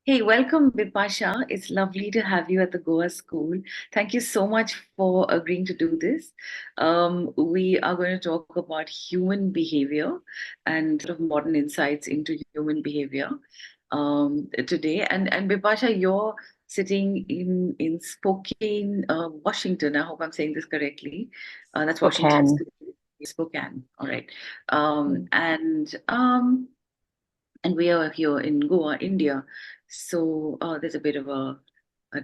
Hey, welcome, Bipasha. It's lovely to have you at the Goa School. Thank you so much for agreeing to do this. We are going to talk about human behavior and sort of modern insights into human behavior today. And Bipasha, you're sitting in Spokane, Washington. I hope I'm saying this correctly. That's Washington Spokane. State, Spokane. All right. Mm. And we are here in Goa, India. So there's a bit of a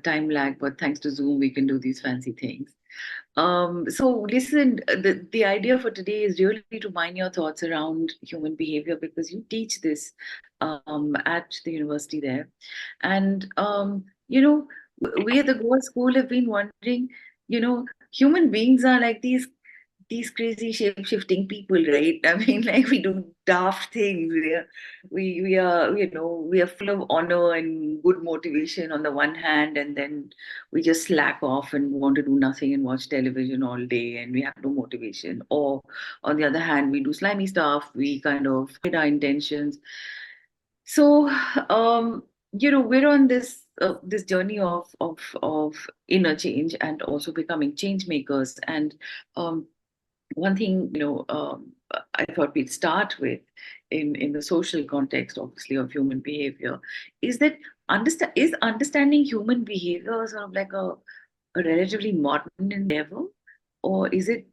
time lag, but thanks to Zoom, we can do these fancy things. So listen, the idea for today is really to mine your thoughts around human behavior because you teach this at the university there. And, we at the Goa School have been wondering, human beings are like these crazy shape-shifting people, right? I mean, like we do daft things. We are full of honor and good motivation on the one hand, and then we just slack off and want to do nothing and watch television all day, and we have no motivation. Or on the other hand, we do slimy stuff. We kind of hide our intentions. So, we're on this journey of inner change and also becoming change makers. And one thing I thought we'd start with in the social context, obviously, of human behavior, is that understanding human behavior sort of like a relatively modern endeavor, or is it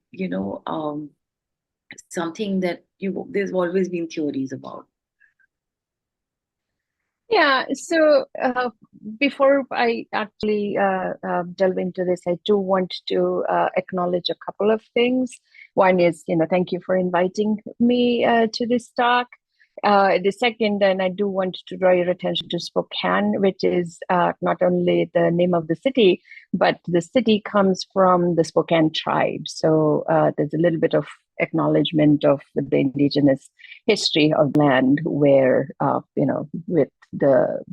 something that you there's always been theories about? Yeah, so before I actually delve into this, I do want to acknowledge a couple of things. One is, thank you for inviting me to this talk. The second, and I do want to draw your attention to Spokane, which is not only the name of the city, but the city comes from the Spokane tribe. So there's a little bit of acknowledgement of the indigenous history of the land where, with the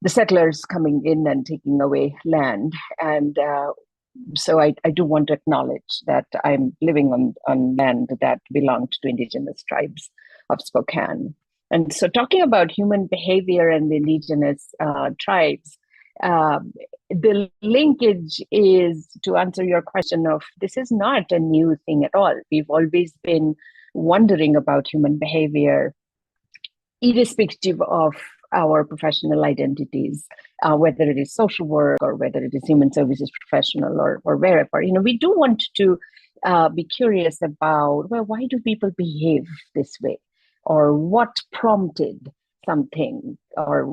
settlers coming in and taking away land. And so I do want to acknowledge that I'm living on land that belonged to indigenous tribes of Spokane. And so talking about human behavior and the indigenous tribes, the linkage is to answer your question of this is not a new thing at all. We've always been wondering about human behavior irrespective of our professional identities, whether it is social work or whether it is human services professional or wherever. We do want to be curious about, well, why do people behave this way? Or what prompted something? Or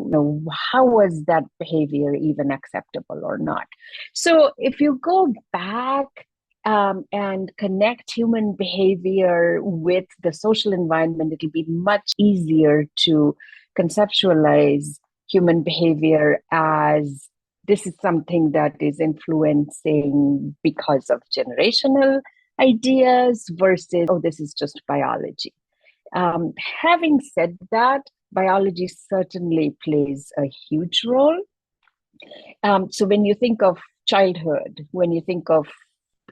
how was that behavior even acceptable or not? So if you go back and connect human behavior with the social environment, it'll be much easier to conceptualize human behavior as this is something that is influencing because of generational ideas versus, oh, this is just biology. Having said that, biology certainly plays a huge role. So when you think of childhood, when you think of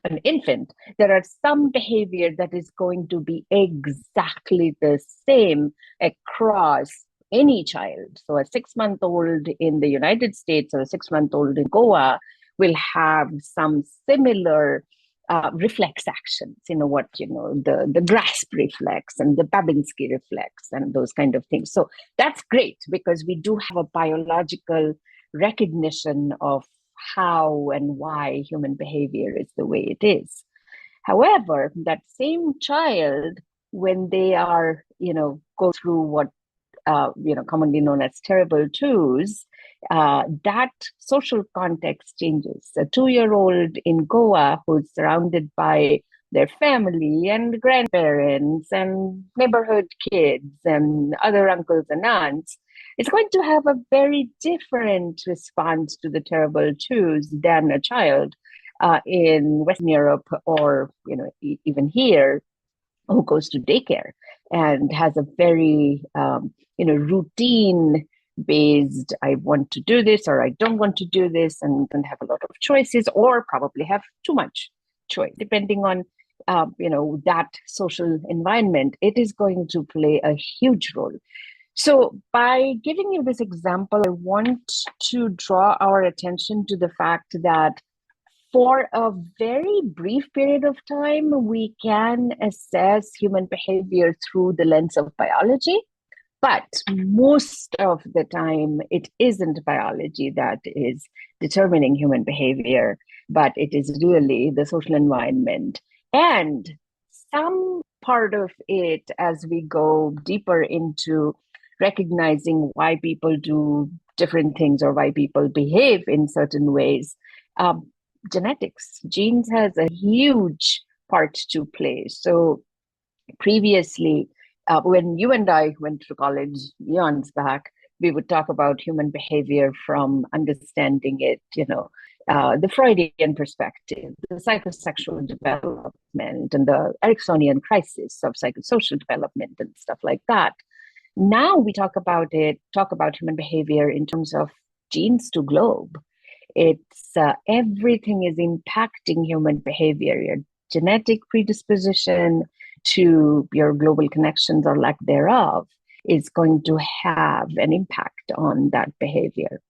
an infant, there are some behavior that is going to be exactly the same across any child. So a 6-month old in the United States or a 6-month old in Goa will have some similar reflex actions, the grasp reflex and the Babinski reflex and those kind of things. So that's great because we do have a biological recognition of how and why human behavior is the way it is. However, that same child, when they are, go through what commonly known as terrible twos, that social context changes. A 2-year-old in Goa who's surrounded by their family and grandparents and neighborhood kids and other uncles and aunts is going to have a very different response to the terrible twos than a child in Western Europe or even here who goes to daycare and has a very routine based, I want to do this or I don't want to do this, and can have a lot of choices or probably have too much choice depending on that social environment. It is going to play a huge role. So, by giving you this example, I want to draw our attention to the fact that for a very brief period of time, we can assess human behavior through the lens of biology. But most of the time, it isn't biology that is determining human behavior, but it is really the social environment. And some part of it, as we go deeper into recognizing why people do different things or why people behave in certain ways, um, genetics, genes has a huge part to play. So previously, when you and I went to college eons back, we would talk about human behavior from understanding it, the Freudian perspective, the psychosexual development, and the Ericksonian crisis of psychosocial development and stuff like that. Now we talk about human behavior in terms of genes to globe. It's everything is impacting human behavior, your genetic predisposition to your global connections or lack thereof is going to have an impact on that behavior.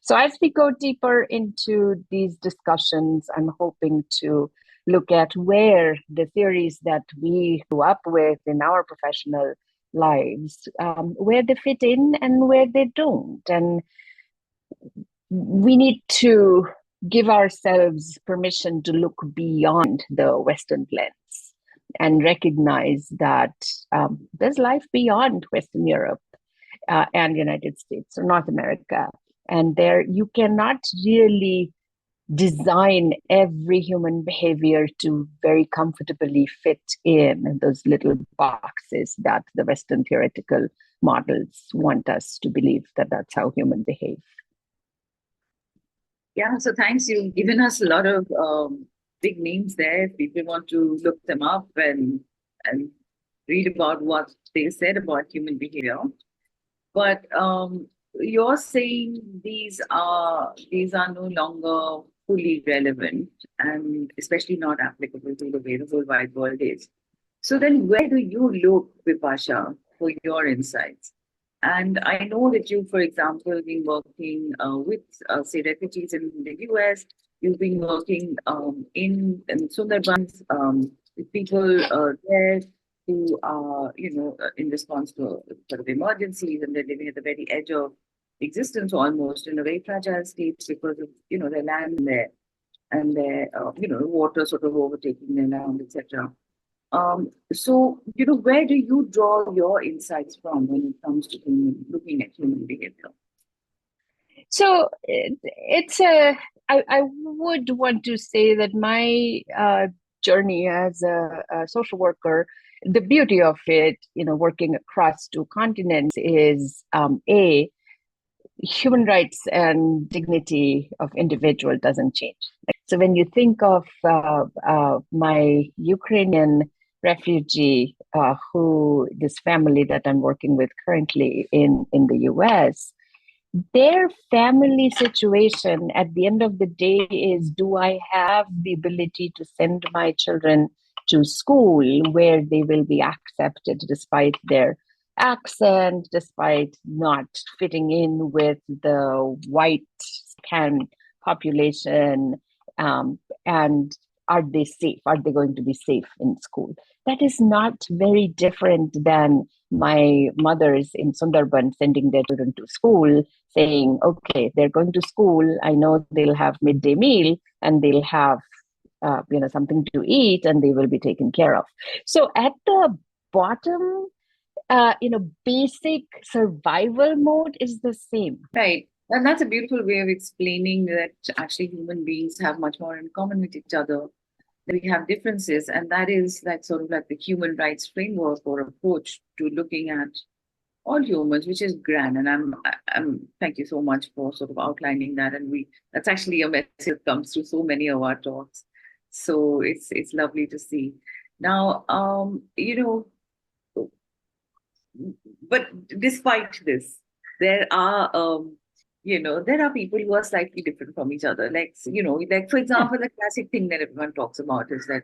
So, as we go deeper into these discussions, I'm hoping to look at where the theories that we grew up with in our professional lives, where they fit in and where they don't. And we need to give ourselves permission to look beyond the Western lens and recognize that there's life beyond Western Europe and United States or North America. And there you cannot really design every human behavior to very comfortably fit in those little boxes that the Western theoretical models want us to believe that that's how humans behave. Yeah, so thanks. You've given us a lot of big names there. If people want to look them up and read about what they said about human behavior. But you're saying these are no longer fully relevant and especially not applicable to the way the whole wide world is. So then where do you look, Vipasha, for your insights? And I know that you, for example, been working with, say, refugees in the US. You've been working in Sundarbans with people there who are, in response to sort of emergencies, and they're living at the very edge of existence almost in a very fragile state because of, their land there and their, water sort of overtaking their land, etc. So, where do you draw your insights from when it comes to looking at human behavior? So it's I would want to say that my journey as a social worker, the beauty of it, working across two continents is a human rights and dignity of individual doesn't change. So when you think of my Ukrainian refugee, who this family that I'm working with currently in the US, their family situation at the end of the day is, do I have the ability to send my children to school where they will be accepted despite their accent, despite not fitting in with the white can population, and are they safe? Are they going to be safe in school? That is not very different than my mothers in Sundarban sending their children to school, saying, okay, they're going to school. I know they'll have midday meal and they'll have something to eat and they will be taken care of. So at the bottom, basic survival mode is the same. Right. And that's a beautiful way of explaining that actually human beings have much more in common with each other. We have differences, and that is like sort of like the human rights framework or approach to looking at all humans, which is grand. And I'm thank you so much for sort of outlining that. And that's actually a message that comes through so many of our talks. So it's lovely to see. Now, but despite this, there are there are people who are slightly different from each other. Like for example, the classic thing that everyone talks about is that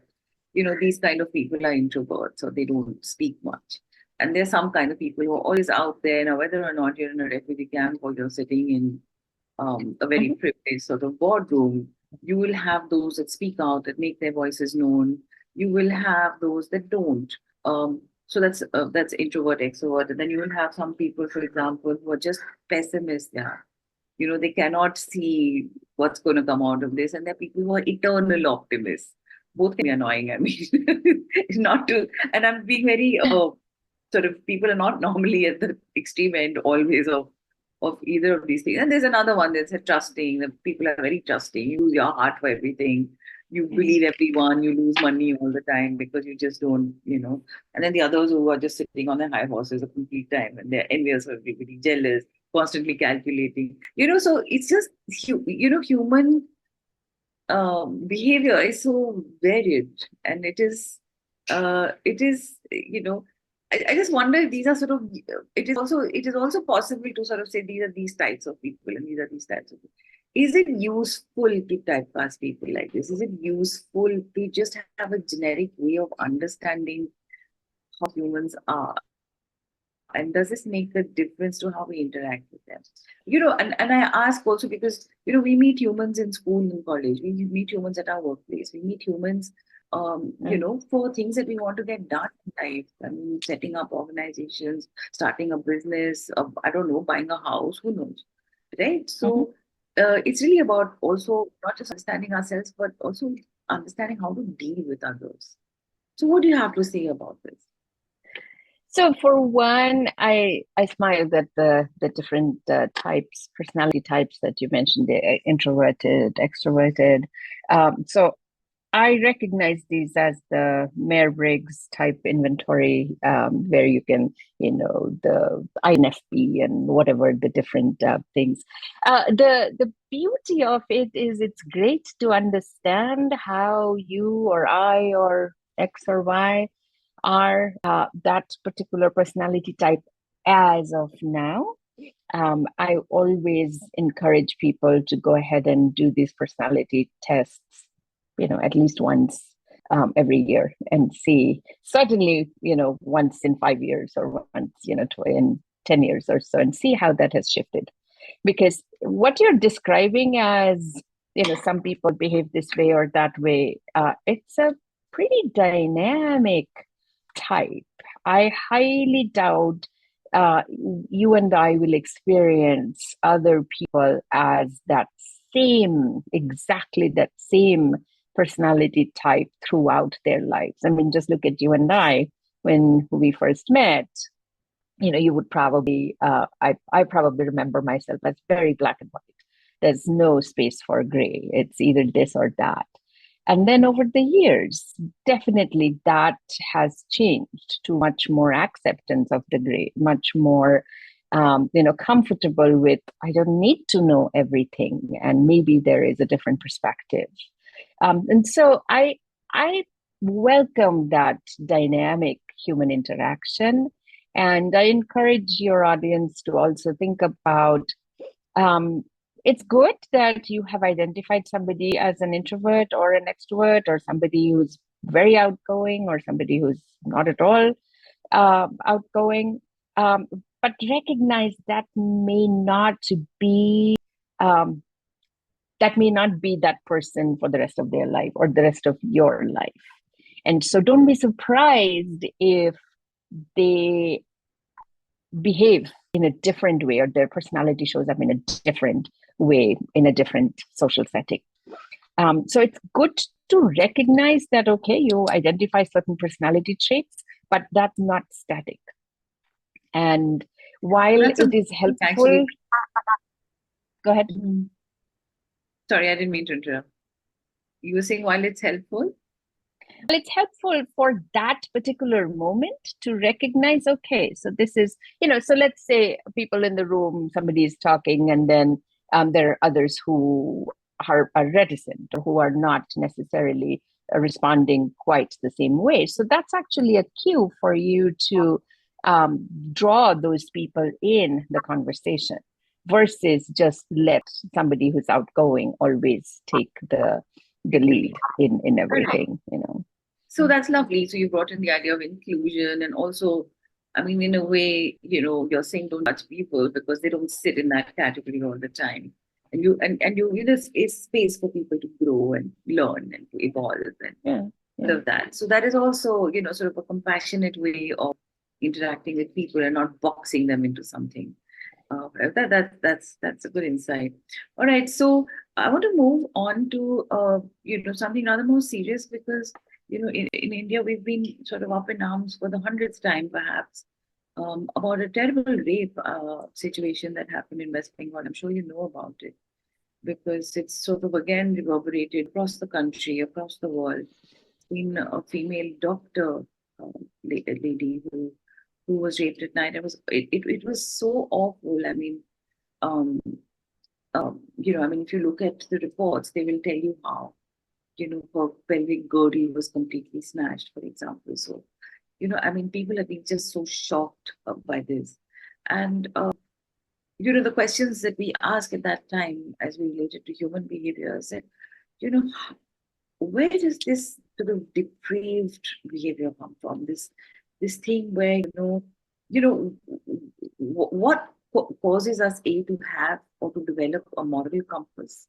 these kind of people are introverts or they don't speak much. And there's some kind of people who are always out there. Now, whether or not you're in a refugee camp or you're sitting in a very Mhm. privileged sort of boardroom, you will have those that speak out, that make their voices known. You will have those that don't. So that's introvert, extrovert, and then you will have some people, for example, who are just pessimists. Yeah, they cannot see what's going to come out of this, and there are people who are eternal optimists. Both can be annoying. I mean, not to, and I'm being very sort of, people are not normally at the extreme end always of either of these things. And there's another one that's a trusting. The people are very trusting. You use your heart for everything. You Mhm. believe everyone. You lose money all the time because you just don't. And then the others who are just sitting on their high horses a complete time, and they're envious of everybody, jealous, constantly calculating. So it's just human behavior is so varied, and I just wonder if these are sort of, it is also possible to sort of say these are these types of people and these are these types of people. Is it useful to typecast people like this? Is it useful to just have a generic way of understanding how humans are? And does this make a difference to how we interact with them? And I ask also because, we meet humans in school and college, we meet humans at our workplace, we meet humans, for things that we want to get done in life. I mean, setting up organizations, starting a business, I don't know, buying a house, who knows, right? Mhm. So it's really about also not just understanding ourselves, but also understanding how to deal with others. So what do you have to say about this? So for one, I smiled at the different types, personality types that you mentioned, the introverted, extroverted. So I recognize these as the Myers-Briggs type inventory, where you can, the INFP and whatever the different things. The beauty of it is it's great to understand how you or I or X or Y are that particular personality type as of now. I always encourage people to go ahead and do these personality tests, at least once every year and see. Certainly, once in 5 years or once, in 10 years or so, and see how that has shifted. Because what you're describing as, some people behave this way or that way, it's a pretty dynamic type. I highly doubt uh, you and I will experience other people as exactly that same personality type throughout their lives. I mean, just look at you and I when we first met. You would probably, I probably remember myself as very black and white. There's no space for gray. It's either this or that. And then over the years, definitely that has changed to much more acceptance of the gray, much more, comfortable with, I don't need to know everything. And maybe there is a different perspective. And so I welcome that dynamic human interaction. And I encourage your audience to also think about, um, it's good that you have identified somebody as an introvert or an extrovert, or somebody who's very outgoing or somebody who's not at all outgoing. Um, but recognize um, that may not be that person for the rest of their life or the rest of your life. And so don't be surprised if they behave in a different way or their personality shows up in a different way in a different social setting. So it's good to recognize that, okay, you identify certain personality traits, but that's not static. And while That's a it good is point, actually. helpful, go ahead. Mhm. Sorry, I didn't mean to interrupt. You were saying while it's helpful? Well, it's helpful for that particular moment to recognize, okay, so this is, so let's say people in the room, somebody is talking, and then there are others who are reticent or who are not necessarily responding quite the same way. So that's actually a cue for you to draw those people in the conversation versus just let somebody who's outgoing always take the lead in Correct. everything. So that's lovely. So you brought in the idea of inclusion and also I mean, in a way, you're saying don't judge people because they don't sit in that category all the time. And it's space for people to grow and learn and to evolve and Yeah, all yeah. of that. So that is also, sort of a compassionate way of interacting with people and not boxing them into something. That's a good insight. All right, so I want to move on to something rather more serious because in India we've been sort of up in arms for the hundredth time perhaps about a terrible rape situation that happened in West Bengal. I'm sure you know about it because it's sort of again reverberated across the country, across the world. It's been a female doctor, lady who was raped at night. It was so awful. I mean, um, if you look at the reports, they will tell you how, her pelvic girdle was completely smashed, for example. So, people have been just so shocked by this. And, the questions that we ask at that time as we related to human behavior said, you know, where does this sort of depraved behavior come from? This thing where you know what causes us to have or to develop a moral compass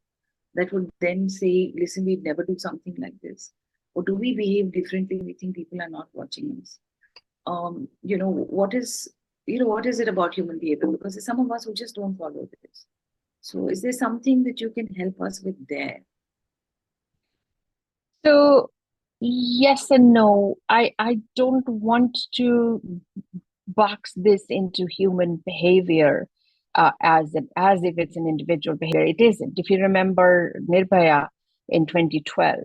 that would then say, listen, we'd never do something like this, or do we behave differently? We think people are not watching us. What is it about human behavior? Because there's some of us who just don't follow this. So, is there something that you can help us with there? So yes and no. I don't want to box this into human behavior as if it's an individual behavior. It isn't. If you remember Nirbhaya in 2012,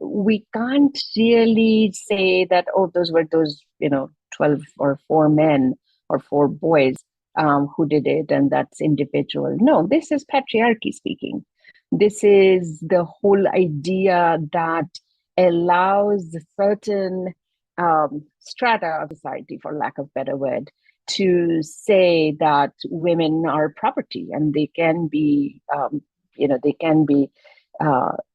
we can't really say that, oh, those were those 12 or 4 men or 4 boys who did it, and that's individual. No, this is patriarchy speaking. This is the whole idea that allows certain strata of society, for lack of better word, to say that women are property and they can be,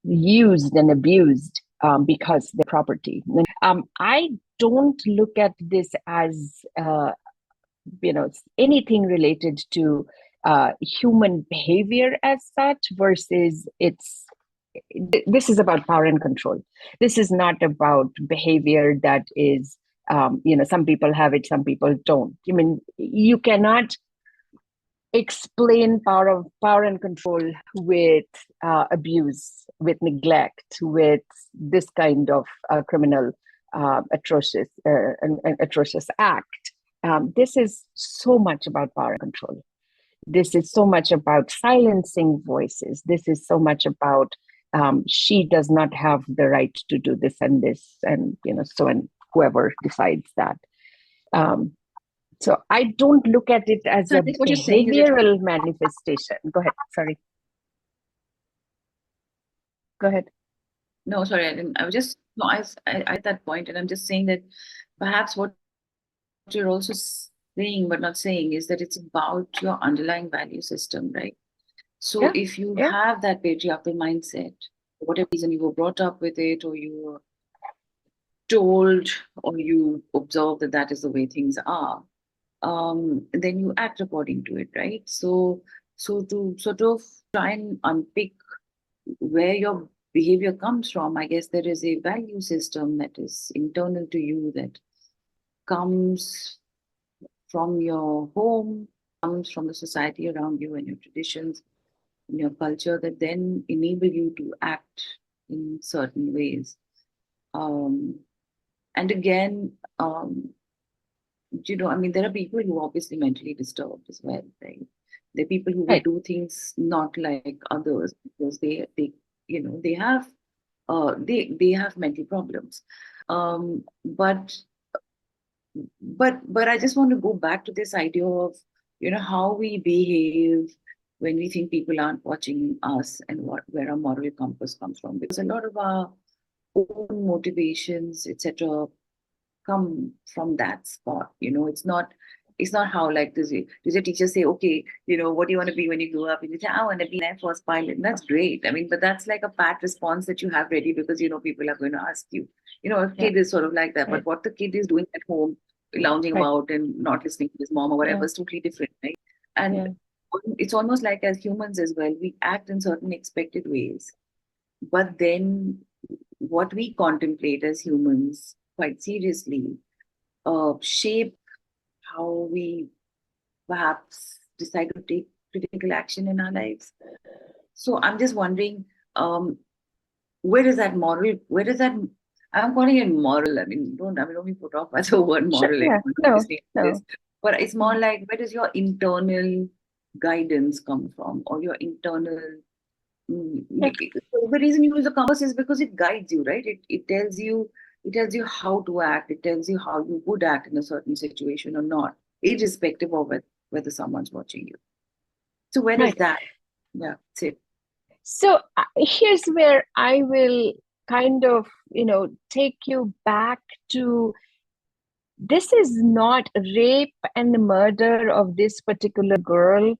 used and abused because they're property. I don't look at this as anything related to human behavior as such versus this is about power and control. This is not about behavior that is some people have it, some people don't. I mean, you cannot explain power and control with abuse, with neglect, with this kind of criminal atrocious act. This is so much about power and control. This is so much about silencing voices. This is so much about she does not have the right to do this and this, and so, and whoever decides that. So I don't look at it as So I a think what you're saying is that behavioral manifestation. Go ahead. Sorry. Go ahead. no, sorry, I didn't. I was just no, I at that point, and I'm just saying that perhaps what you're also saying but not saying is that it's about your underlying value system, right? So Yeah. if you Yeah. have that patriarchal mindset, for whatever reason you were brought up with it, or you were told, or you observe that that is the way things are, then you act according to it, right? So to sort of try and unpick where your behavior comes from, I guess there is a value system that is internal to you that comes from your home, comes from the society around you and your traditions and your culture that then enable you to act in certain ways. Um, and again, there are people who are obviously mentally disturbed as well, right? There are people who will Right. do things not like others because they have they have mental problems. But I just want to go back to this idea of how we behave when we think people aren't watching us and where our moral compass comes from, because a lot of our own motivations, etc., come from that spot. It's not how, like, does your teacher say, okay, what do you want to be when you grow up? And you say, I want to be an Air Force pilot. And that's great. I mean, but that's like a pat response that you have ready because people are going to ask you. A Yeah. kid is sort of like that. Right. But what the kid is doing at home lounging Right. about and not listening to his mom or whatever Yeah. is totally different, right? And Yeah. it's almost like as humans as well, we act in certain expected ways, but then what we contemplate as humans quite seriously shape how we perhaps decide to take critical action in our lives. So I'm just wondering, um, where does that, I'm calling it moral. Don't be put off by the word Sure. moral, Yeah. anyone No. listening to this. No. But it's more Mm. like, where does your internal guidance come from, or your internal Yeah. the reason you use a compass is because it guides you, right? It tells you how to act, it tells you how you would act in a certain situation or not, irrespective of whether someone's watching you. So where does Right. that, yeah, sit? So here's where I will kind of, take you back to this is not rape and murder of this particular girl.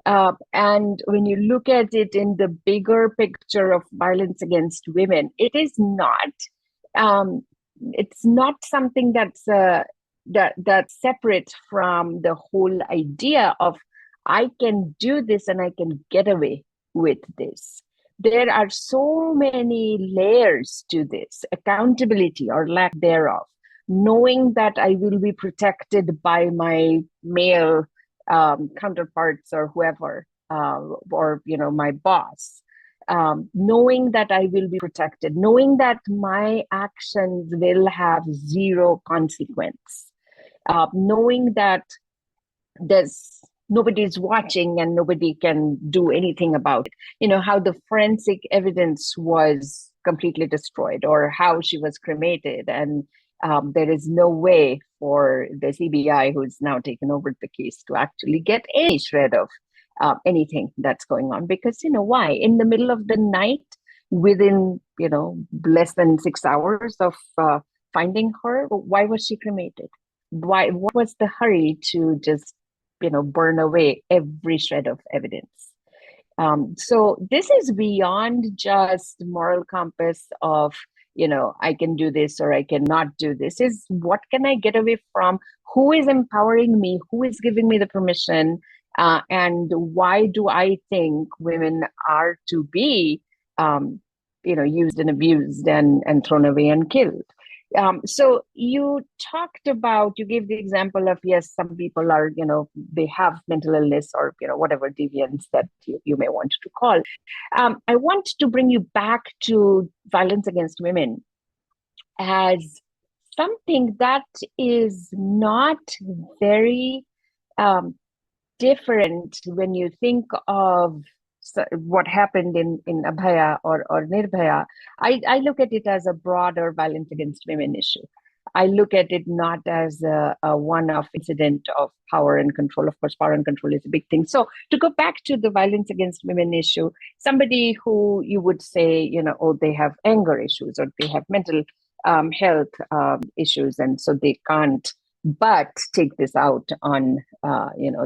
And when you look at it in the bigger picture of violence against women, um, it's not something that's separate from the whole idea of I can do this and I can get away with this. There are so many layers to this accountability or lack thereof, knowing that I will be protected by my male counterparts or whoever, or my boss, knowing that I will be protected, knowing that my actions will have zero consequence, knowing that there's nobody's watching and nobody can do anything about it. How the forensic evidence was completely destroyed, or how she was cremated, and there is no way for the CBI, who's now taken over the case, to actually get any shred of anything that's going on. Because why? In the middle of the night, within less than 6 hours of finding her, why was she cremated? Why? What was the hurry to just burn away every shred of evidence? So this is beyond just moral compass of, I can do this or I cannot do this. Is what can I get away from? Who is empowering me? Who is giving me the permission? And why do I think women are to be, used and abused and thrown away and killed? So you talked about, you gave the example of, yes, some people are, they have mental illness or, whatever deviance that you may want to call. I want to bring you back to violence against women as something that is not very um, different when you think of what happened in Abhaya or Nirbhaya. I look at it as a broader violence against women issue. I look at it not as a one-off incident of power and control. Of course, power and control is a big thing. So to go back to the violence against women issue, somebody who you would say, oh, they have anger issues or they have mental health issues, and so they can't but take this out on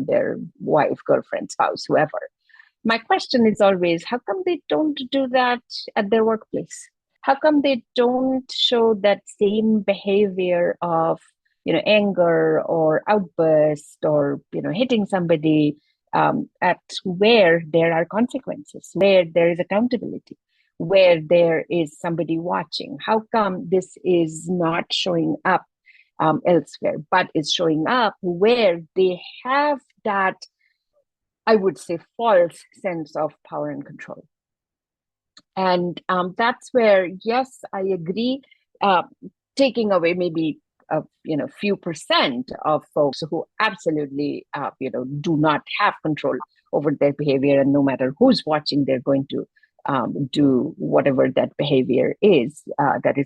their wife, girlfriend, spouse, whoever. My question is always, how come they don't do that at their workplace? How come they don't show that same behavior of anger or outburst or hitting somebody at where there are consequences, where there is accountability, where there is somebody watching? How come this is not showing up elsewhere, but is showing up where they have that, I would say, false sense of power and control? And that's where, yes, I agree. Uh, Taking away maybe a few percent of folks who absolutely do not have control over their behavior, and no matter who's watching, they're going to do whatever that behavior is that is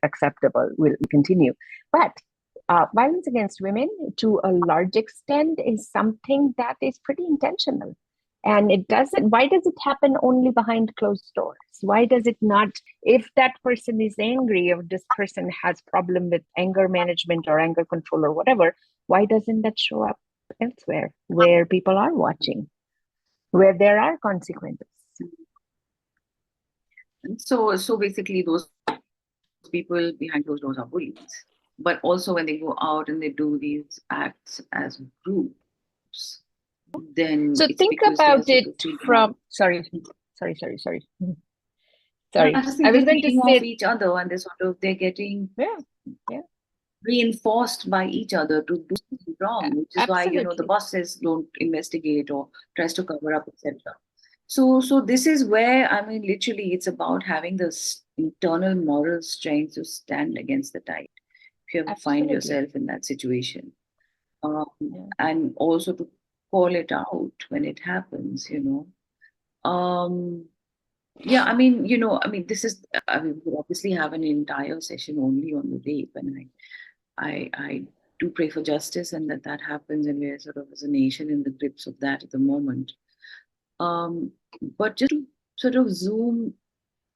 acceptable will continue. But violence against women, to a large extent, is something that is pretty intentional. And it doesn't, why does it happen only behind closed doors? Why does it not, if that person is angry, or this person has problem with anger management or anger control or whatever, why doesn't that show up elsewhere where people are watching, where there are consequences? So basically those people behind closed doors are bullies. but also when they go out and they do these acts as groups, then So it's think because they are about sort it of feeding off. from, sorry. No, Sorry. I was I saying was they're going to feeding off say, each other, and they're getting yeah, yeah, reinforced by each other to do something wrong, which is why, the absolutely. boss says don't investigate or tries to cover up, etc. So this is where, I mean, literally, it's about having this internal moral strength to stand against the tide. If you ever find Absolutely. yourself in that situation, Yeah. and also to call it out when it happens. Um, yeah, I mean, this is, I mean, we obviously have an entire session only on the rape, and I do pray for justice and that happens, and we're sort of as a nation in the grips of that at the moment. Um, but just to sort of zoom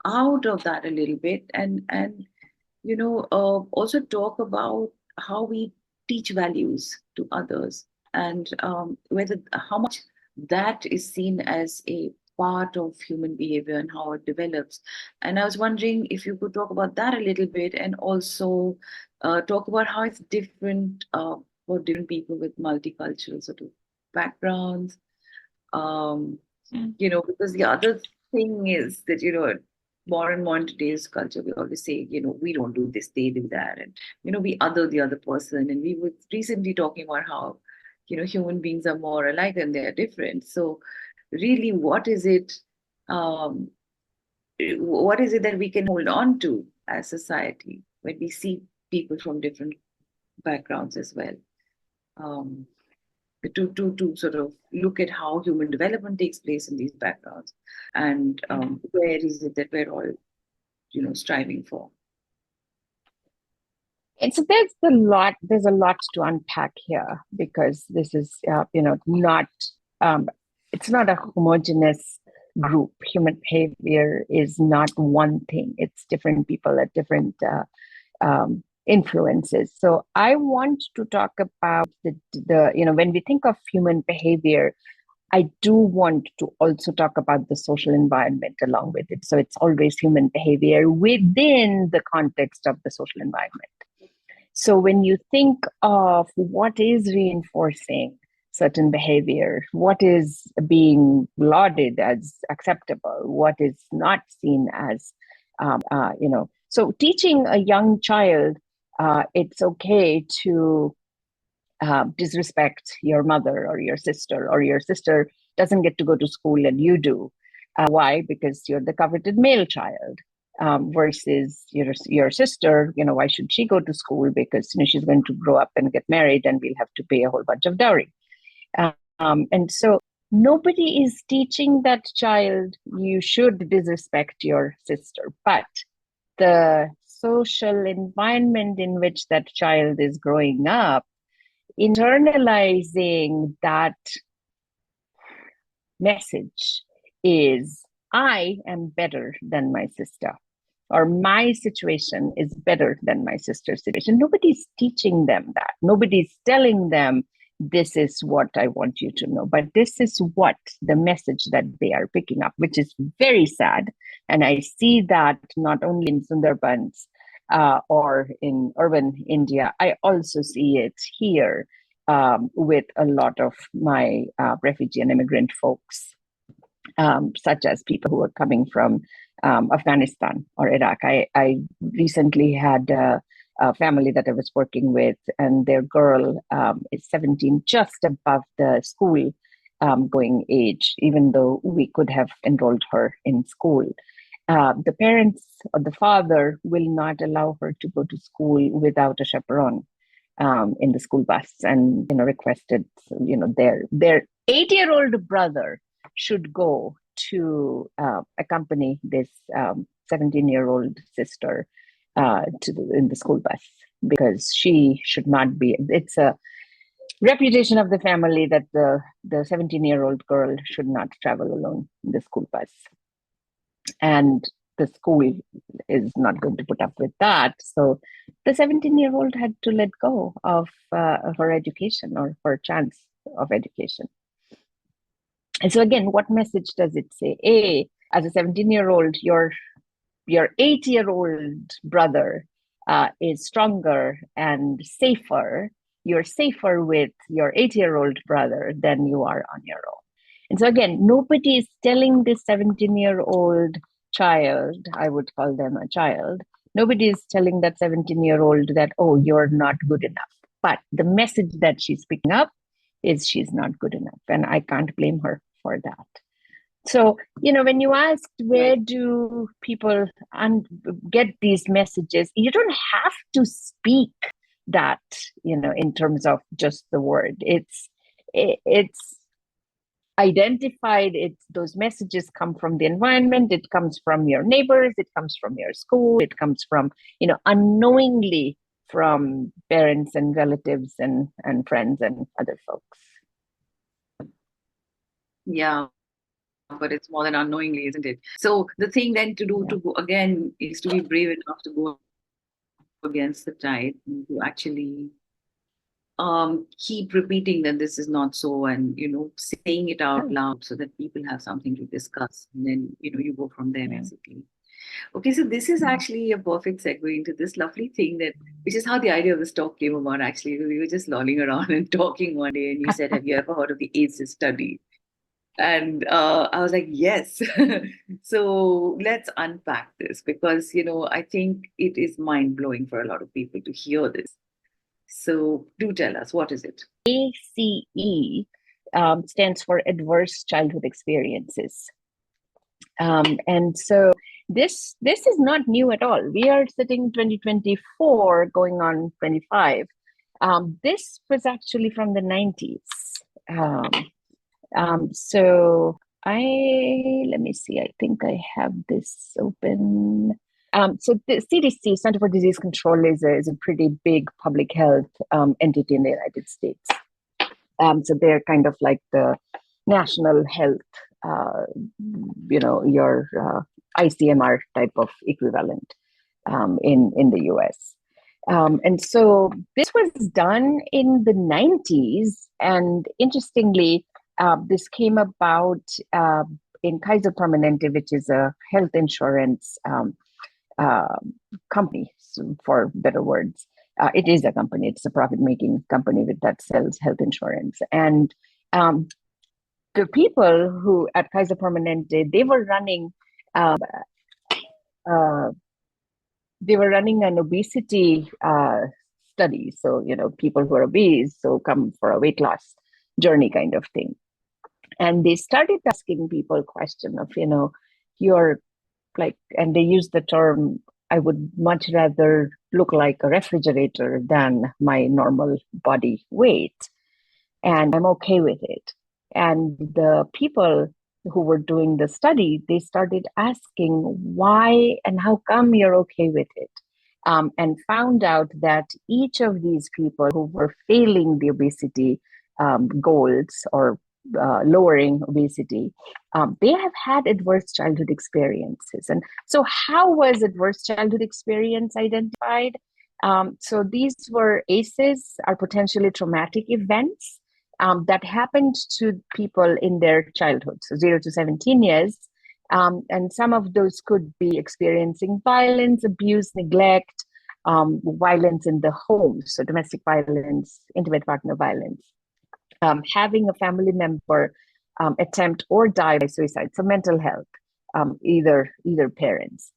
out of that a little bit, and also talk about how we teach values to others, and whether how much that is seen as a part of human behavior and how it develops. And I was wondering if you could talk about that a little bit, and also talk about how it's different for different people with multicultural sort of backgrounds. um, Mm. because the other thing is that, more and more in today's culture, we always say, we don't do this, they do that. And, we other the other person. And we were recently talking about how, human beings are more alike and they're different. So, really, um, what is it that we can hold on to as society when we see people from different backgrounds as well? Um, to sort of look at how human development takes place in these backgrounds, and Mhm. where is it that we're all striving for. And so there's a lot to unpack here because this is, not, um, it's not a homogeneous group. Human behavior is not one thing. It's different people at different influences. So I want to talk about when we think of human behavior, I do want to also talk about the social environment along with it. So it's always human behavior within the context of the social environment. So when you think of what is reinforcing certain behavior, what is being lauded as acceptable, what is not seen as, so teaching a young child it's okay to disrespect your mother or your sister doesn't get to go to school and you do. Why? Because you're the coveted male child. Versus your sister, why should she go to school? Because she's going to grow up and get married, and we'll have to pay a whole bunch of dowry. And so nobody is teaching that child you should disrespect your sister, but the social environment in which that child is growing up, internalizing that message is I am better than my sister, or my situation is better than my sister's situation. Nobody's teaching them that. Nobody's telling them this is what I want you to know. But this is what the message that they are picking up, which is very sad. And I see that not only in Sundarbans or in urban India, I also see it here with a lot of my refugee and immigrant folks, such as people who are coming from Afghanistan or Iraq. I recently had a family that I was working with, and their girl is 17, just above the school going age, even though we could have enrolled her in school. The parents or the father will not allow her to go to school without a chaperone in the school bus, and requested their 8-year-old brother should go to accompany this 17-year-old sister in the school bus, because she should not be. It's a reputation of the family that the 17-year-old girl should not travel alone in the school bus, and the school is not going to put up with that. So the 17-year-old had to let go of her education or her chance of education. And so again, what message does it say? As a 17-year-old, your 8-year-old brother is stronger and safer. You're safer with your 8-year-old brother than you are on your own. And so again, nobody is telling this 17-year-old child, I would call them a child, nobody is telling that 17-year-old that, oh, you're not good enough. But the message that she's picking up is she's not good enough. And I can't blame her for that. So, when you asked where do people get these messages, you don't have to speak that, in terms of just the word. It's identified. Those messages come from the environment. It comes from your neighbors. It comes from your school. It comes from, unknowingly from parents and relatives and friends and other folks. Yeah, but it's more than unknowingly, isn't it? So the thing then to do to go again is to be brave enough to go against the tide and to actually keep repeating that this is not so, and saying it out loud so that people have something to discuss, and then you go from there basically. Okay, so this is actually a perfect segue into this lovely thing which is how the idea of this talk came about. Actually, we were just lolling around and talking one day, and you said, "Have you ever heard of the ACEs study?" And I was like, yes. So let's unpack this because, I think it is mind blowing for a lot of people to hear this. So do tell us, what is it? ACE stands for Adverse Childhood Experiences. And so this is not new at all. We are sitting 2024 going on 25. This was actually from the 90s. So let me see, I think I have this open. So the CDC, Center for Disease Control, is a pretty big public health entity in the United States. So they're kind of like the national health, your ICMR type of equivalent in the US. And so this was done in the 90s. And interestingly, this came about in Kaiser Permanente, which is a health insurance company, for better words. It is a company. It's a profit-making company that sells health insurance. And the people who at Kaiser Permanente, they were running an obesity study. So, people who are obese, so come for a weight loss journey kind of thing. And they started asking people question of, you're like, and they used the term, I would much rather look like a refrigerator than my normal body weight. And I'm okay with it. And the people who were doing the study, they started asking why and how come you're okay with it. And found out that each of these people who were failing the obesity goals or lowering obesity, they have had adverse childhood experiences. And so how was adverse childhood experience identified? So these were ACEs, are potentially traumatic events that happened to people in their childhood, so 0 to 17 years. And some of those could be experiencing violence, abuse, neglect, violence in the home, so domestic violence, intimate partner violence. Having a family member attempt or die by suicide, so mental health, either parents.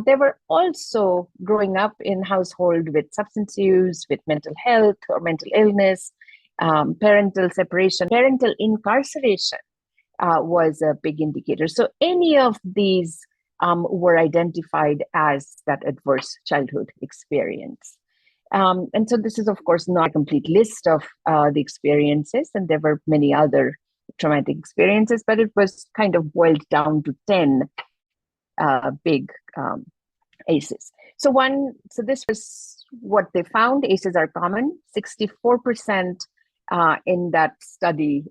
They were also growing up in household with substance use, with mental health or mental illness, parental separation, parental incarceration was a big indicator. So any of these were identified as that adverse childhood experience. And so this is, of course, not a complete list of the experiences, and there were many other traumatic experiences, but it was kind of boiled down to 10 big ACEs. So this was what they found. ACEs are common. 64% in that study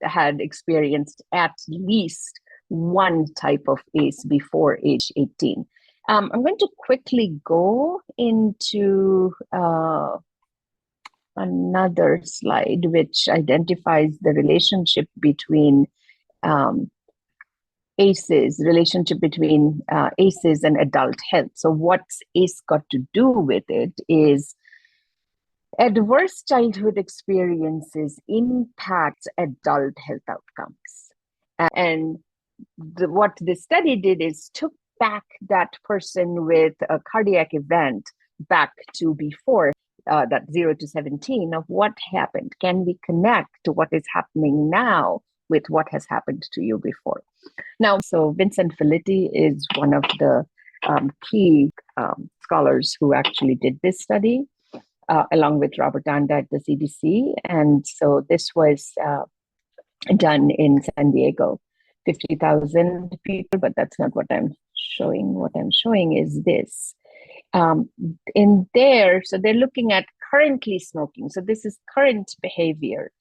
had experienced at least one type of ACE before age 18. I'm going to quickly go into another slide, which identifies the relationship between ACEs, relationship between ACEs and adult health. So what's ACE got to do with it is adverse childhood experiences impact adult health outcomes. And what this study did is took back that person with a cardiac event back to before that 0 to 17 of what happened. Can we connect to what is happening now with what has happened to you before? Now, so Vincent Felitti is one of the key scholars who actually did this study, along with Robert Anda at the CDC. And so this was done in San Diego, 50,000 people, but that's not what I'm showing. What I'm showing is this. In there, so they're looking at currently smoking. So this is current behavior.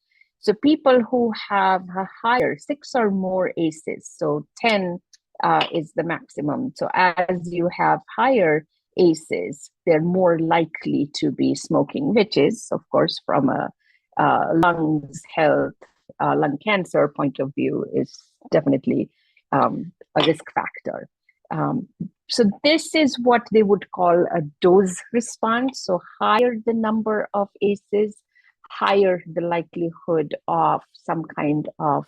So people who have a higher 6 or more ACEs, so 10 is the maximum. So as you have higher ACEs, they're more likely to be smoking, which is, of course, from a lungs health, lung cancer point of view, is definitely a risk factor. So this is what they would call a dose response. So higher the number of ACEs, higher the likelihood of some kind of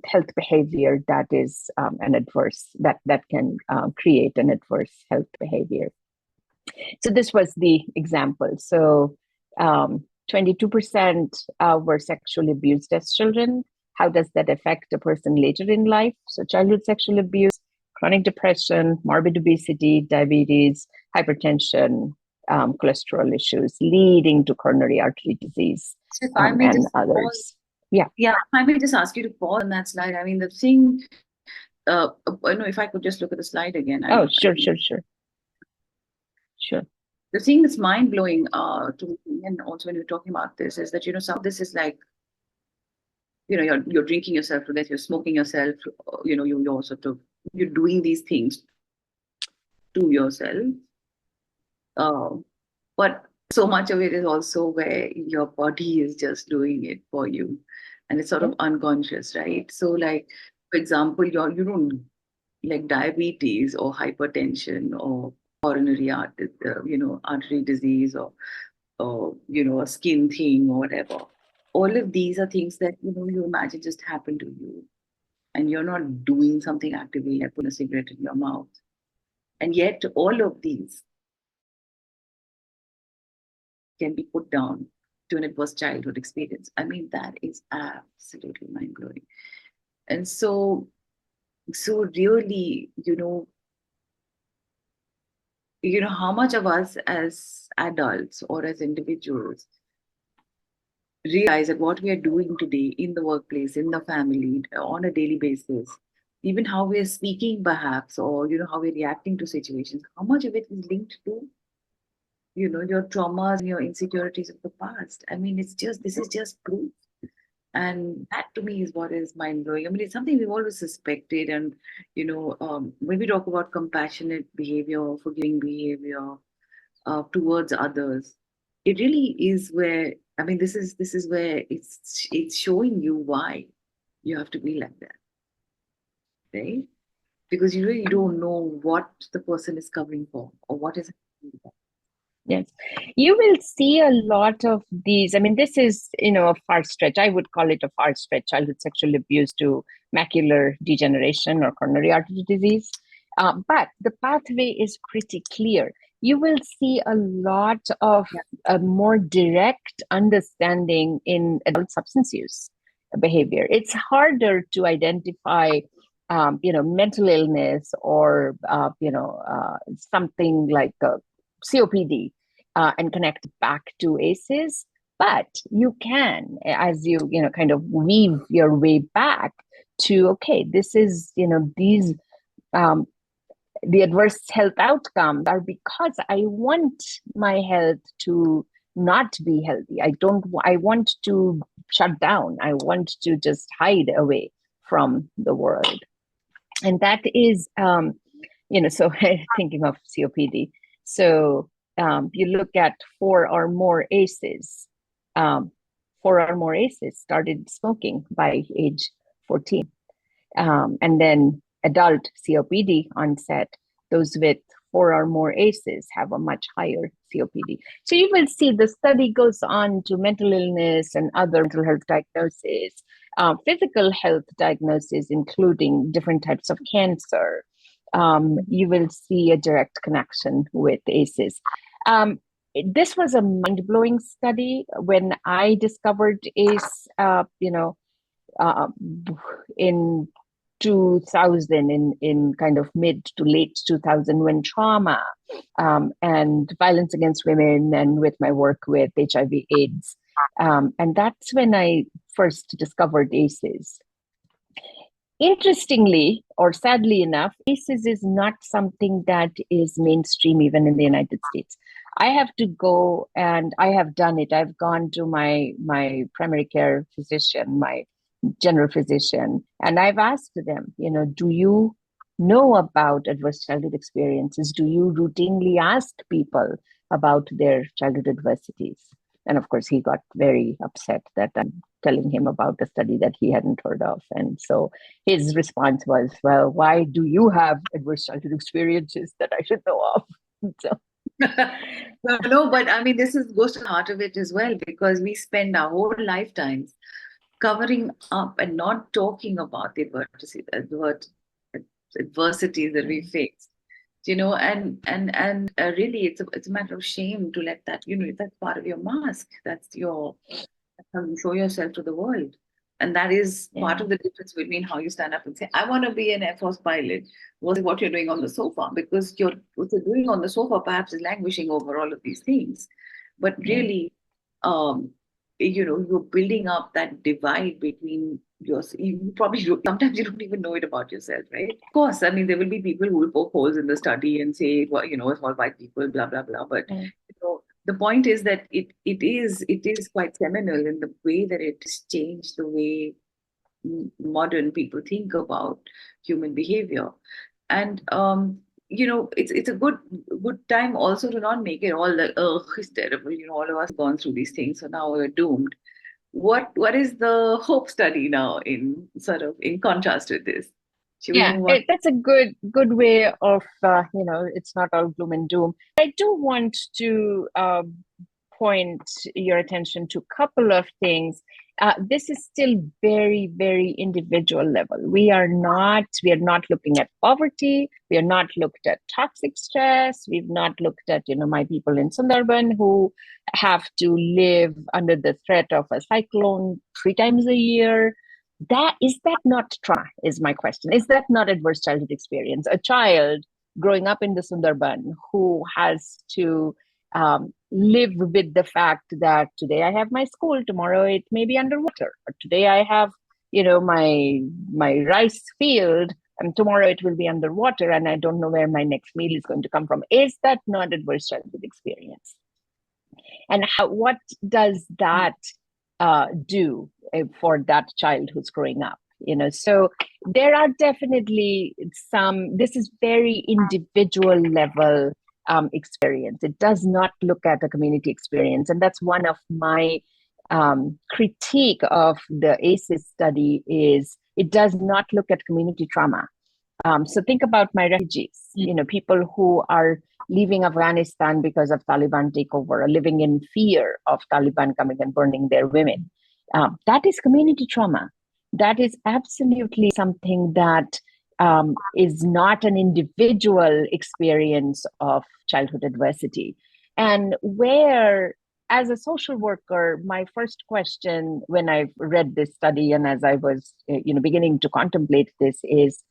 health behavior that is an adverse, that can create an adverse health behavior. So this was the example. So 22% were sexually abused as children. How does that affect a person later in life? So childhood sexual abuse, chronic depression, morbid obesity, diabetes, hypertension, cholesterol issues, leading to coronary artery disease, So if I may and just others. pause, Yeah. if I may just ask you to pause on that slide. I mean, the thing, if I could just look at the slide again. Sure. The thing that's mind blowing to me, and also when you're talking about this, is that some of this is like, you're drinking yourself to death, you're smoking yourself, you're sort of, you're doing these things to yourself. But so much of it is also where your body is just doing it for you, and it's sort of unconscious, right? So, like, for example, you don't, like, diabetes or hypertension or coronary artery disease, or a skin thing or whatever. All of these are things that you imagine just happen to you, and you're not doing something actively, like putting a cigarette in your mouth, and yet all of these can be put down to an adverse childhood experience. I mean, that is absolutely mind blowing. And so really, how much of us as adults or as individuals realize that what we are doing today in the workplace, in the family, on a daily basis, even how we are speaking perhaps, or how we're reacting to situations, how much of it is linked to your traumas and your insecurities of the past. I mean, this is just proof. And that to me is what is mind blowing. I mean, it's something we've always suspected. And, when we talk about compassionate behavior, forgiving behavior towards others, it really is where, I mean, this is where it's showing you why you have to be like that, right? Because you really don't know what the person is covering for or what is happening. Yes, you will see a lot of these. I mean, this is, a far stretch. I would call it a far stretch, childhood sexual abuse to macular degeneration or coronary artery disease. But the pathway is pretty clear. You will see a lot of a more direct understanding in adult substance use behavior. It's harder to identify, mental illness or, something like COPD, and connect back to ACEs. But you can, as you kind of weave your way back to, okay, this is, these the adverse health outcomes are because I want my health to not be healthy. I want to shut down. I want to just hide away from the world. And that is, so thinking of COPD. So you look at 4 or more ACEs. 4 or more ACEs started smoking by age 14. And then adult COPD onset, those with 4 or more ACEs have a much higher COPD. So you will see the study goes on to mental illness and other mental health diagnoses, physical health diagnoses, including different types of cancer. You will see a direct connection with ACEs. This was a mind-blowing study. When I discovered ACE, uh, in 2000, in kind of mid to late 2000, when trauma and violence against women, and with my work with HIV/AIDS, and that's when I first discovered ACEs. Interestingly, or sadly enough, ACEs is not something that is mainstream even in the United States. I have to go, and I have done it. I've gone to my primary care physician, my general physician, and I've asked them, do you know about adverse childhood experiences? Do you routinely ask people about their childhood adversities? And of course, he got very upset that I'm telling him about a study that he hadn't heard of. And so his response was, well, why do you have adverse childhood experiences that I should know of? So, No, but I mean, this goes to the heart of it as well, because we spend our whole lifetimes covering up and not talking about the adversities that we face. And really, it's a matter of shame to let that, that's part of your mask. That's how you show yourself to the world. And that is part of the difference between how you stand up and say, I want to be an Air Force pilot, versus what you're doing on the sofa. Because what you're doing on the sofa perhaps is languishing over all of these things. But really, you're building up that divide between yourself. You probably sometimes you don't even know it about yourself, right? Of course, I mean, there will be people who will poke holes in the study and say, well, it's all white people, blah, blah, blah. But, the point is that it is quite seminal in the way that it has changed the way modern people think about human behavior. And it's a good time also to not make it all like, oh, it's terrible, all of us have gone through these things, so now we're doomed. What is the hope study now, in sort of in contrast with this? Should we Yeah, move on? that's a good way of, it's not all gloom and doom. I do want to point your attention to a couple of things. This is still very, very individual level. We are not looking at poverty. We are not looked at toxic stress. We've not looked at, my people in Sundarban who have to live under the threat of a cyclone 3 times a year. Is that not trauma, is my question. Is that not adverse childhood experience? A child growing up in the Sundarban who has to live with the fact that today I have my school, tomorrow it may be underwater, or today I have, my rice field, and tomorrow it will be underwater, and I don't know where my next meal is going to come from. Is that not adverse childhood experience? And what does that do for that child who's growing up? So there are definitely this is very individual level experience. It does not look at a community experience. And that's one of my critique of the ACEs study, is it does not look at community trauma. So think about my refugees, people who are leaving Afghanistan because of Taliban takeover, or living in fear of Taliban coming and burning their women. That is community trauma. That is absolutely something that is not an individual experience of childhood adversity. And where, as a social worker, my first question when I read this study, and as I was beginning to contemplate this, is,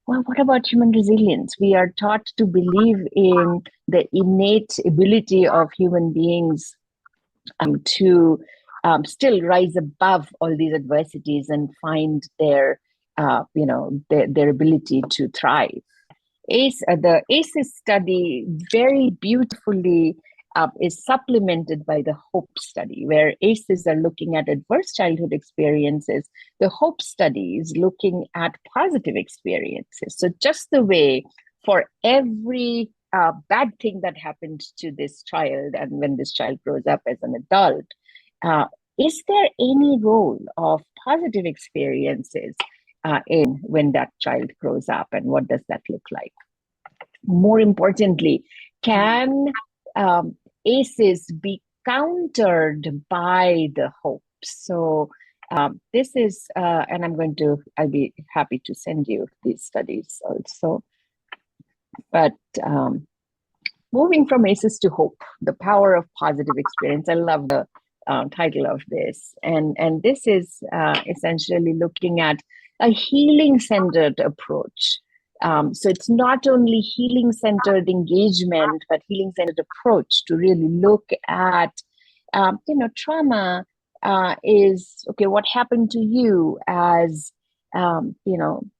well, what about human resilience? We are taught to believe in the innate ability of human beings to still rise above all these adversities and find their ability to thrive. The ACEs study very beautifully is supplemented by the HOPE study, where ACEs are looking at adverse childhood experiences. The HOPE study is looking at positive experiences. So just the way for every bad thing that happened to this child, and when this child grows up as an adult, is there any role of positive experiences in when that child grows up, and what does that look like? More importantly, can ACEs be countered by the hopes? So this is, and I'll be happy to send you these studies also. But moving from ACEs to hope, the power of positive experience. I love the title of this. And this is essentially looking at a healing-centered approach. So it's not only healing-centered engagement, but healing-centered approach to really look at, trauma is, okay, what happened to you as,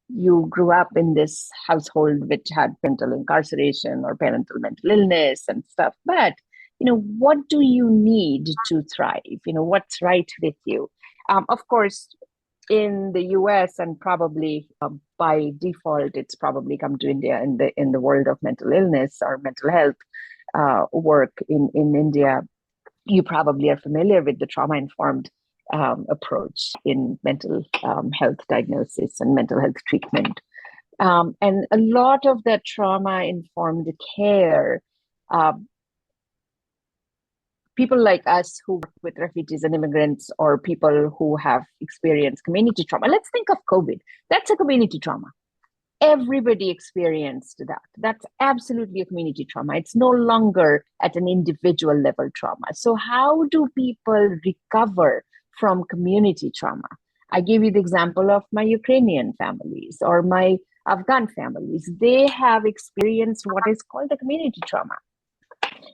you grew up in this household which had parental incarceration or parental mental illness and stuff. But, what do you need to thrive? What's right with you? Of course, in the US, and probably by default, it's probably come to India in the world of mental illness or mental health work in India. You probably are familiar with the trauma-informed approach in mental health diagnosis and mental health treatment. And a lot of that trauma-informed care, people like us who work with refugees and immigrants, or people who have experienced community trauma. Let's think of COVID. That's a community trauma. Everybody experienced that. That's absolutely a community trauma. It's no longer at an individual level trauma. So how do people recover from community trauma? I gave you the example of my Ukrainian families or my Afghan families. They have experienced what is called a community trauma.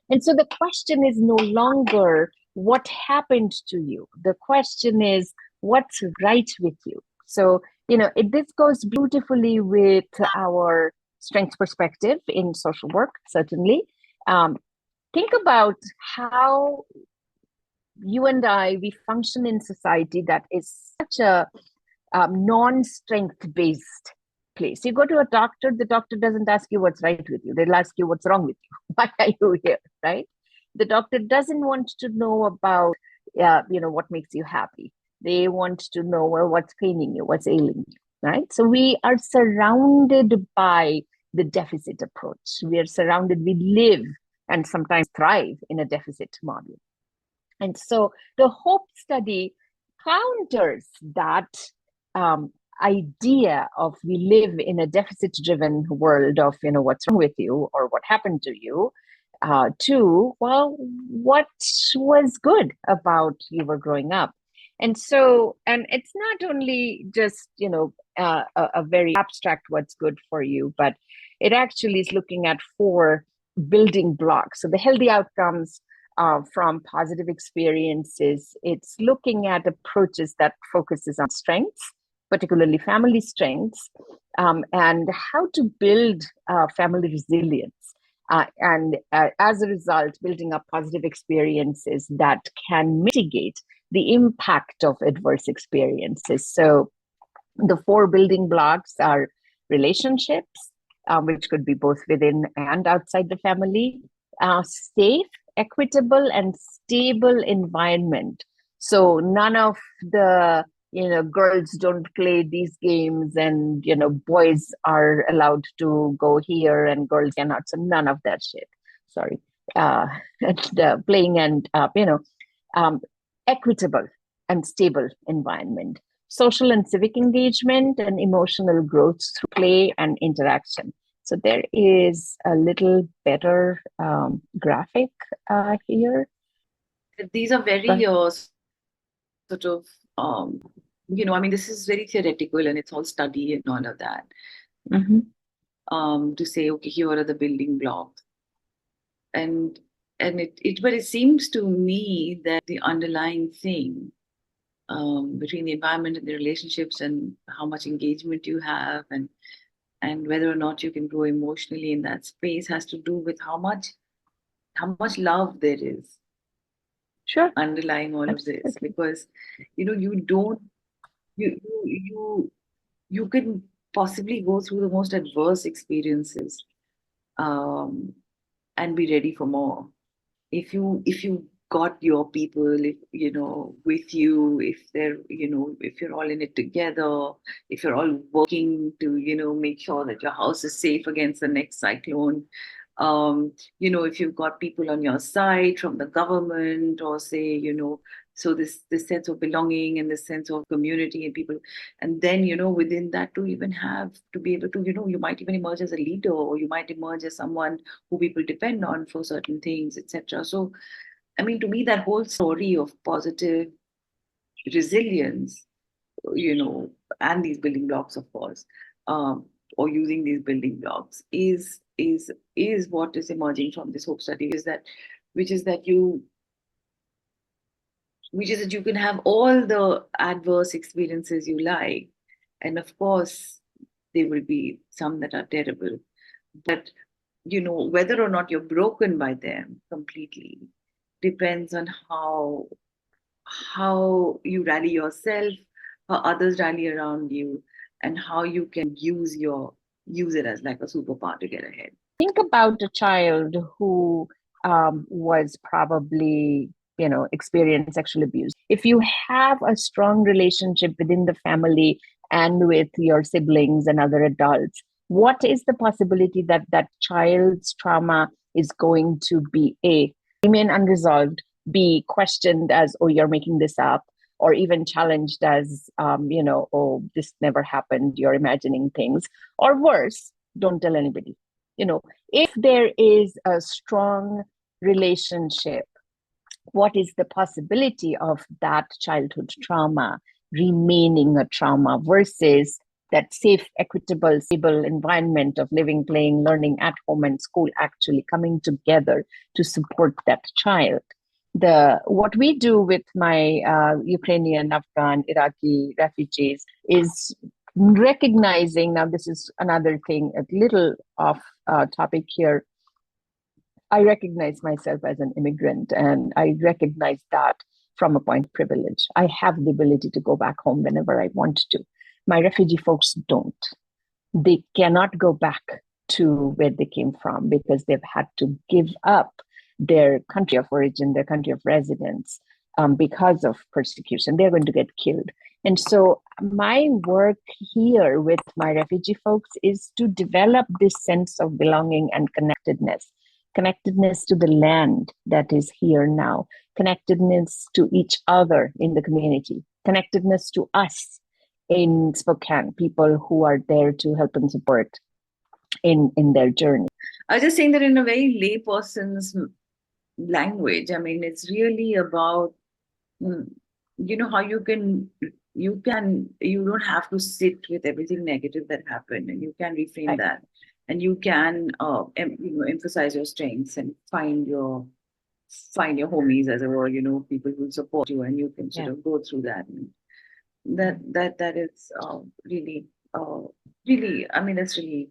And so the question is no longer what happened to you. The question is what's right with you. So, this goes beautifully with our strengths perspective in social work, certainly. Think about how you and I, we function in society that is such a non-strength based place. You go to a doctor, the doctor doesn't ask you what's right with you. They'll ask you what's wrong with you. Why are you here, right? The doctor doesn't want to know about, what makes you happy. They want to know, well, what's paining you, what's ailing you, right? So we are surrounded by the deficit approach. We live and sometimes thrive in a deficit model. And so the HOPE study counters that idea of we live in a deficit-driven world of, what's wrong with you or what happened to you, to, well, what was good about you were growing up. And so, and it's not only just, a very abstract what's good for you, but it actually is looking at 4 building blocks. So the healthy outcomes from positive experiences, it's looking at approaches that focuses on strengths, particularly family strengths, and how to build family resilience. And as a result, building up positive experiences that can mitigate the impact of adverse experiences. So the 4 building blocks are relationships, which could be both within and outside the family, safe, equitable, and stable environment. So none of the, girls don't play these games and, boys are allowed to go here and girls cannot. So none of that shit. Sorry. And playing and, equitable and stable environment, social and civic engagement, and emotional growth through play and interaction. So there is a little better graphic here. These are very sort of, this is very theoretical and it's all study and all of that. To say, okay, here are the building blocks. But it seems to me that the underlying thing between the environment and the relationships and how much engagement you have and whether or not you can grow emotionally in that space has to do with how much love there is underlying all of this. Because you can possibly go through the most adverse experiences and be ready for more if you got your people, if with you, if they're, if you're all in it together, if you're all working to, make sure that your house is safe against the next cyclone. If you've got people on your side from the government, or say, so this sense of belonging and this sense of community and people, and then, within that, to even have to be able to, you might even emerge as a leader, or you might emerge as someone who people depend on for certain things, etc. So I mean, to me, that whole story of positive resilience, you know, and these building blocks, of course, or using these building blocks, is what is emerging from this hope study. Which is that you, which is that you can have all the adverse experiences you like, and of course, there will be some that are terrible, but whether or not you're broken by them completely depends on how you rally yourself, how others rally around you, and how you can use it as like a superpower to get ahead. Think about a child who was probably, experienced sexual abuse. If you have a strong relationship within the family and with your siblings and other adults, what is the possibility that that child's trauma is going to be A, remain unresolved, B, questioned as, oh, you're making this up, or even challenged as, oh, this never happened, you're imagining things, or worse, don't tell anybody. If there is a strong relationship, what is the possibility of that childhood trauma remaining a trauma versus that safe, equitable, stable environment of living, playing, learning at home and school actually coming together to support that child? What we do with my Ukrainian, Afghan, Iraqi refugees is recognizing, now this is another thing, a little off topic here. I recognize myself as an immigrant, and I recognize that from a point of privilege. I have the ability to go back home whenever I want to. My refugee folks don't. They cannot go back to where they came from because they've had to give up their country of origin, their country of residence, because of persecution. They're going to get killed. And so my work here with my refugee folks is to develop this sense of belonging and connectedness to the land that is here now, connectedness to each other in the community, connectedness to us in Spokane, people who are there to help and support in their journey. I was just saying that in a very layperson's language. I mean, it's really about, how you don't have to sit with everything negative that happened, and you can reframe Right. that, and you can, emphasize your strengths and find your homies, as it were, people who support you, and you can sort of go through that. And that is really, really, I mean, it's really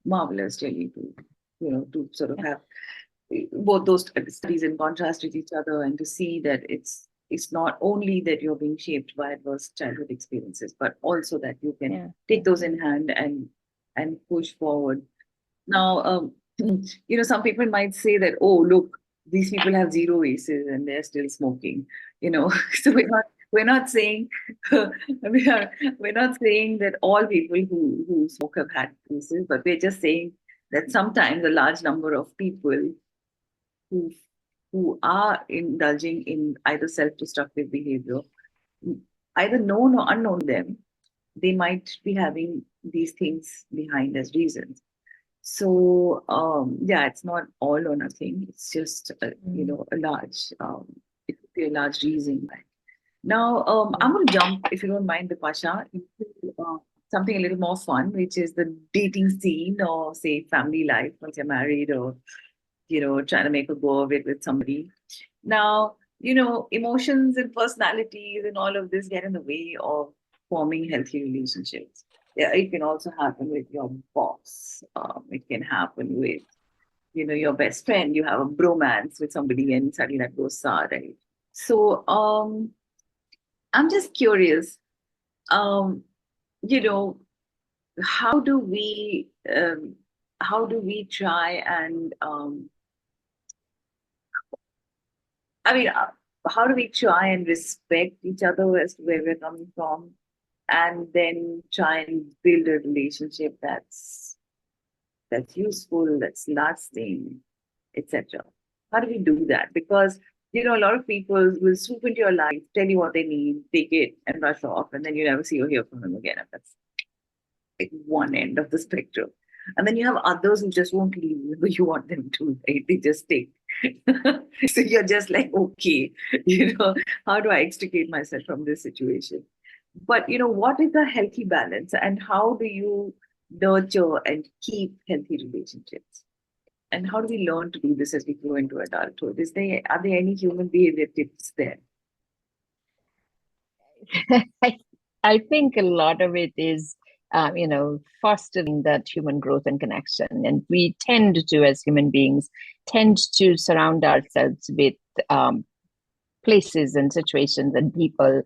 marvelous, really, to to sort of have both those studies in contrast with each other, and to see that it's not only that you're being shaped by adverse childhood experiences, but also that you can take those in hand and push forward. Now, some people might say that, oh, look, these people have zero aces and they're still smoking. So we're not saying we're not saying that all people who smoke have had aces, but we're just saying that sometimes a large number of people who who are indulging in either self-destructive behavior, either known or unknown to them, they might be having these things behind as reasons. So yeah, it's not all or nothing. It's just a large it could be a large reason. Now I'm going to jump, if you don't mind, Bipasha, into something a little more fun, which is the dating scene, or say family life once you're married, or trying to make a go of it with somebody. Now, emotions and personalities and all of this get in the way of forming healthy relationships. Yeah, it can also happen with your boss. It can happen with, your best friend. You have a bromance with somebody and suddenly that goes sour, right? So, I'm just curious, um, you know, how do we, how do we try and I mean, how do we try and respect each other as to where we're coming from, and then try and build a relationship that's useful, that's lasting, etc. How do we do that? Because a lot of people will swoop into your life, tell you what they need, take it, and rush off, and then you never see or hear from them again. And that's like one end of the spectrum. And then you have others who just won't leave you. You want them to, right? They just take. So you're just like, okay, how do I extricate myself from this situation? But what is the healthy balance, and how do you nurture and keep healthy relationships? And how do we learn to do this as we grow into adulthood? Are there any human behavior tips there? I, I think a lot of it is, fostering that human growth and connection. And we tend to, as human beings, tend to surround ourselves with places and situations and people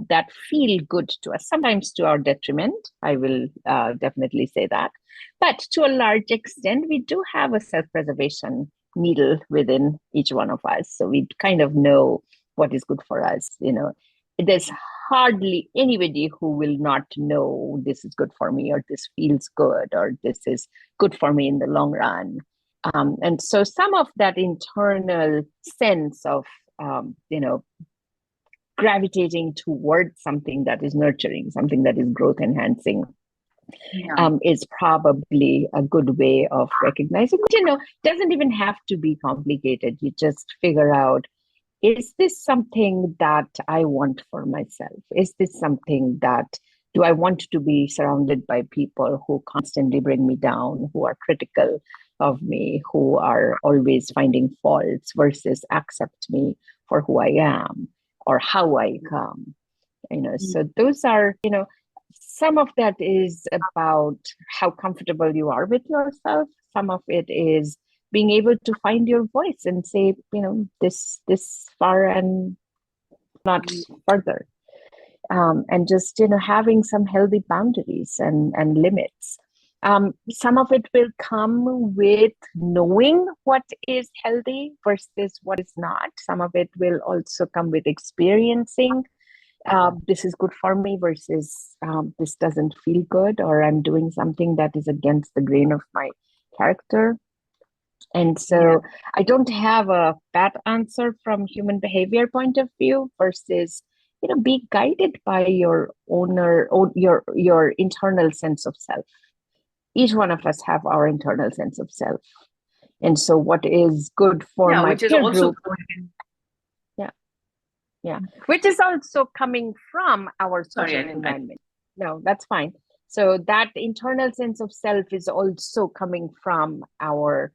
that feel good to us, sometimes to our detriment. I will definitely say that. But to a large extent, we do have a self-preservation needle within each one of us. So we kind of know what is good for us. There's hardly anybody who will not know this is good for me, or this feels good, or this is good for me in the long run. And so some of that internal sense of gravitating towards something that is nurturing, something that is growth enhancing, is probably a good way of recognizing. Doesn't even have to be complicated. You just figure out, is this something that I want for myself? Is this something that, do I want to be surrounded by people who constantly bring me down, who are critical of me, who are always finding faults, versus accept me for who I am or how I come? So those are, some of that is about how comfortable you are with yourself. Some of it is being able to find your voice and say, this far and not further. And just, having some healthy boundaries and limits. Some of it will come with knowing what is healthy versus what is not. Some of it will also come with experiencing, this is good for me versus this doesn't feel good, or I'm doing something that is against the grain of my character. And so I don't have a bad answer from human behavior point of view versus, be guided by your your internal sense of self. Each one of us have our internal sense of self. And so what is good for my peer group, which is also coming from our social environment. No, that's fine. So that internal sense of self is also coming from our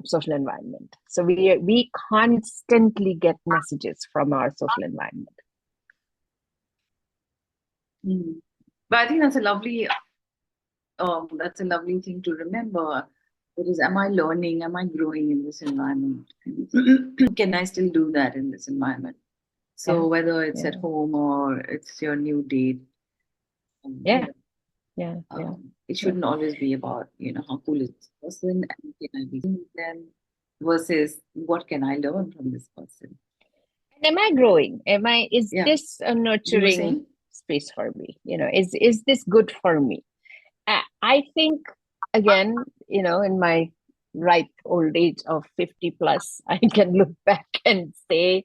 social environment. So we constantly get messages from our social environment. But I think that's a lovely thing to remember. Because am I learning? Am I growing in this environment? Can I still do that in this environment? So whether it's at home or it's your new date, it shouldn't always be about how cool is this person and can I be with them, versus what can I learn from this person. And am I growing? Is this a nurturing space for me? Is this good for me? I think, again, in my ripe old age of 50 plus, I can look back and say,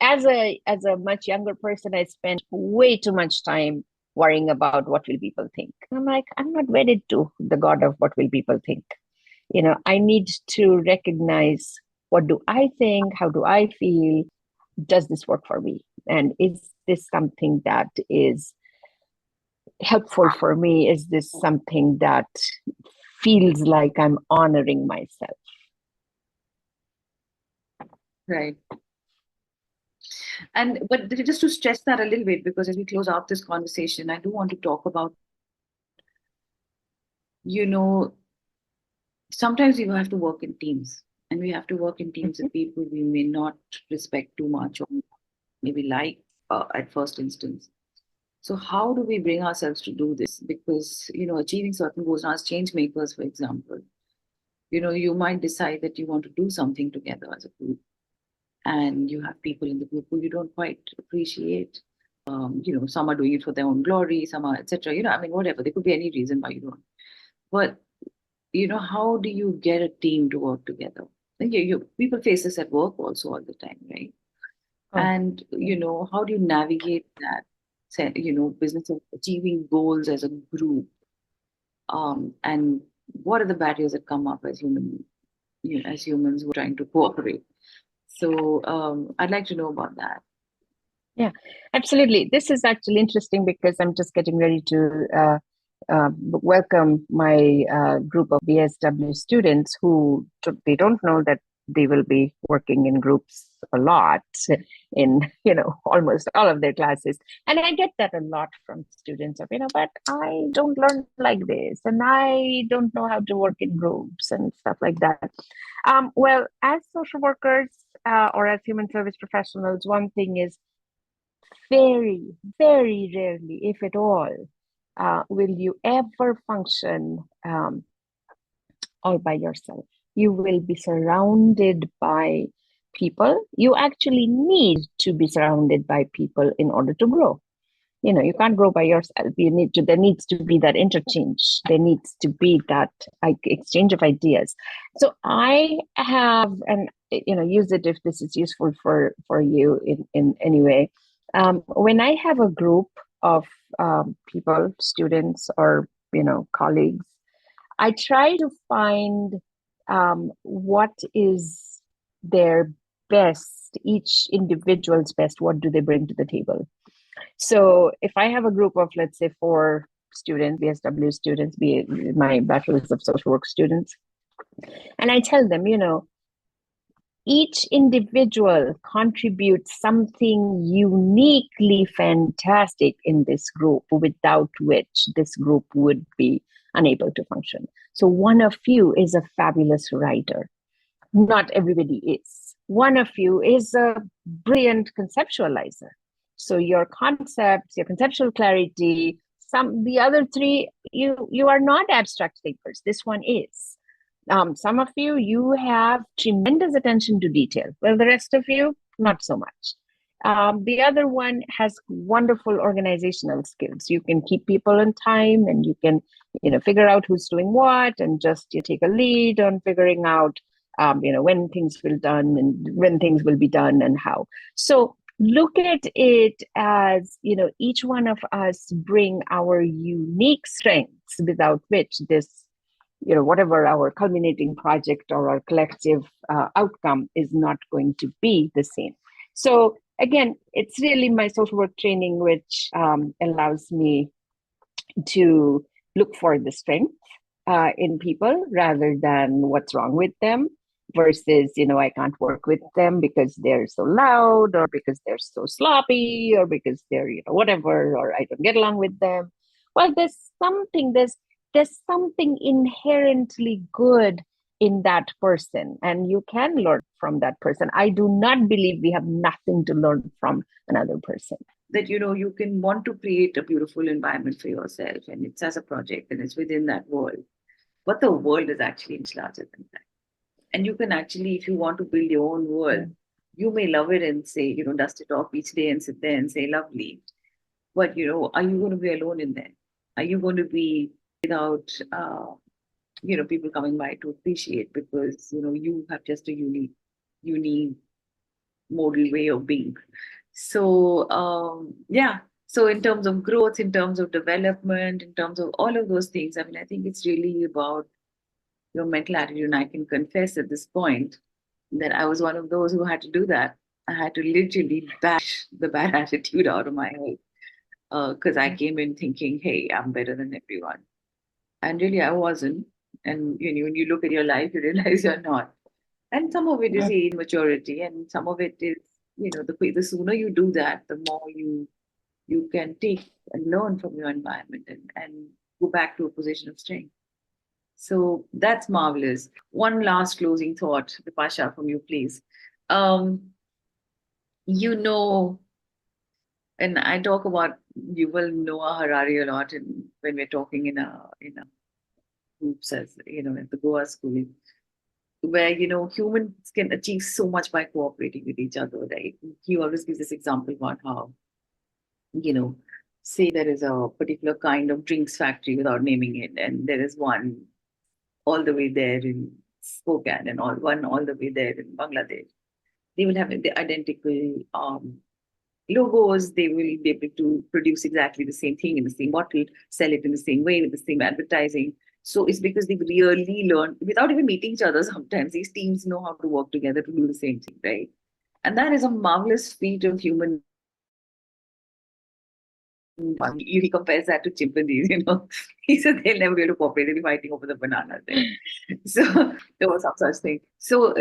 as a much younger person, I spent way too much time worrying about what will people think. I'm like, I'm not wedded to the god of what will people think. I need to recognize, what do I think? How do I feel? Does this work for me? And is this something that is helpful for me? Is this something that feels like I'm honoring myself? Right. But just to stress that a little bit, because as we close out this conversation, I do want to talk about, sometimes we have to work in teams, and we have to work in teams with people we may not respect too much, or maybe like at first instance. So how do we bring ourselves to do this? Because, achieving certain goals, as change makers, for example, You might decide that you want to do something together as a group, and you have people in the group who you don't quite appreciate. Some are doing it for their own glory, some are, etc. I mean, whatever. There could be any reason why you don't. But how do you get a team to work together? Like, people face this at work also all the time, right? Oh, And yeah. how do you navigate that? Business of achieving goals as a group, and what are the barriers that come up as humans who are trying to cooperate? So I'd like to know about that. Yeah, absolutely. This is actually interesting because I'm just getting ready to welcome my group of BSW students who they don't know that they will be working in groups a lot in almost all of their classes, and I get that a lot from students of but I don't learn like this, and I don't know how to work in groups and stuff like that. Well, as social workers or as human service professionals, one thing is very, very rarely, if at all, will you ever function all by yourself. You will be surrounded by people. You actually need to be surrounded by people in order to grow. You can't grow by yourself. There needs to be that interchange. There needs to be that exchange of ideas. So I have, and use it if this is useful for you in any way. When I have a group of people, students, or colleagues, I try to find what is their best, each individual's best. What do they bring to the table? So if I have a group of, let's say, 4 students, BSW students, be it my bachelor's of social work students, and I tell them, each individual contributes something uniquely fantastic in this group, without which this group would be unable to function. So one of you is a fabulous writer. Not everybody is. One of you is a brilliant conceptualizer. So your concepts, your conceptual clarity, the other three, you are not abstract thinkers. This one is. Some of you have tremendous attention to detail. Well, the rest of you, not so much. The other one has wonderful organizational skills. You can keep people in time, and you can, figure out who's doing what, and just you take a lead on figuring out, when things will done and when things will be done and how. So look at it as, each one of us bring our unique strengths, without which this whatever our culminating project or our collective outcome is not going to be the same. So again, it's really my social work training which allows me to look for the strength in people rather than what's wrong with them, versus I can't work with them because they're so loud, or because they're so sloppy, or because they're whatever, or I don't get along with them. Well, there's something inherently good in that person, and you can learn from that person. I do not believe we have nothing to learn from another person. That you can want to create a beautiful environment for yourself, and it's as a project, and it's within that world, but the world is actually much larger than that. And you can actually, if you want to build your own world, Yeah. you may love it and say, dust it off each day and sit there and say lovely. But are you going to be alone in there? Are you going to be without people coming by to appreciate, because you have just a unique model way of being? So yeah. So in terms of growth, in terms of development, in terms of all of those things, I mean, I think it's really about your mental attitude. And I can confess at this point that I was one of those who had to do that. I had to literally bash the bad attitude out of my head, because I came in thinking, hey, I'm better than everyone. And really, I wasn't. And when you look at your life, you realize you're not. And some of it is age maturity, and some of it is, the sooner you do that, the more you can take and learn from your environment, and go back to a position of strength. So that's marvelous. One last closing thought, Vipasha, from you, please. Um, you know, and I talk about Yuval Noah Harari a lot, when we're talking in a groups, as at the Goa school. where humans can achieve so much by cooperating with each other, right? He always gives this example about how, you know, say there is a particular kind of drinks factory without naming it, and there is one all the way there in Spokane and one all the way there in Bangladesh. They will have the identical logos. They will be able to produce exactly the same thing in the same bottle, sell it in the same way with the same advertising. So it's because they've really learned without even meeting each other. Sometimes these teams know how to work together to do the same thing, right? And that is a marvelous feat of human. He compares that to chimpanzees, He said they'll never be able to cooperate. They'll be fighting over the bananas, right? So there was some such thing. So,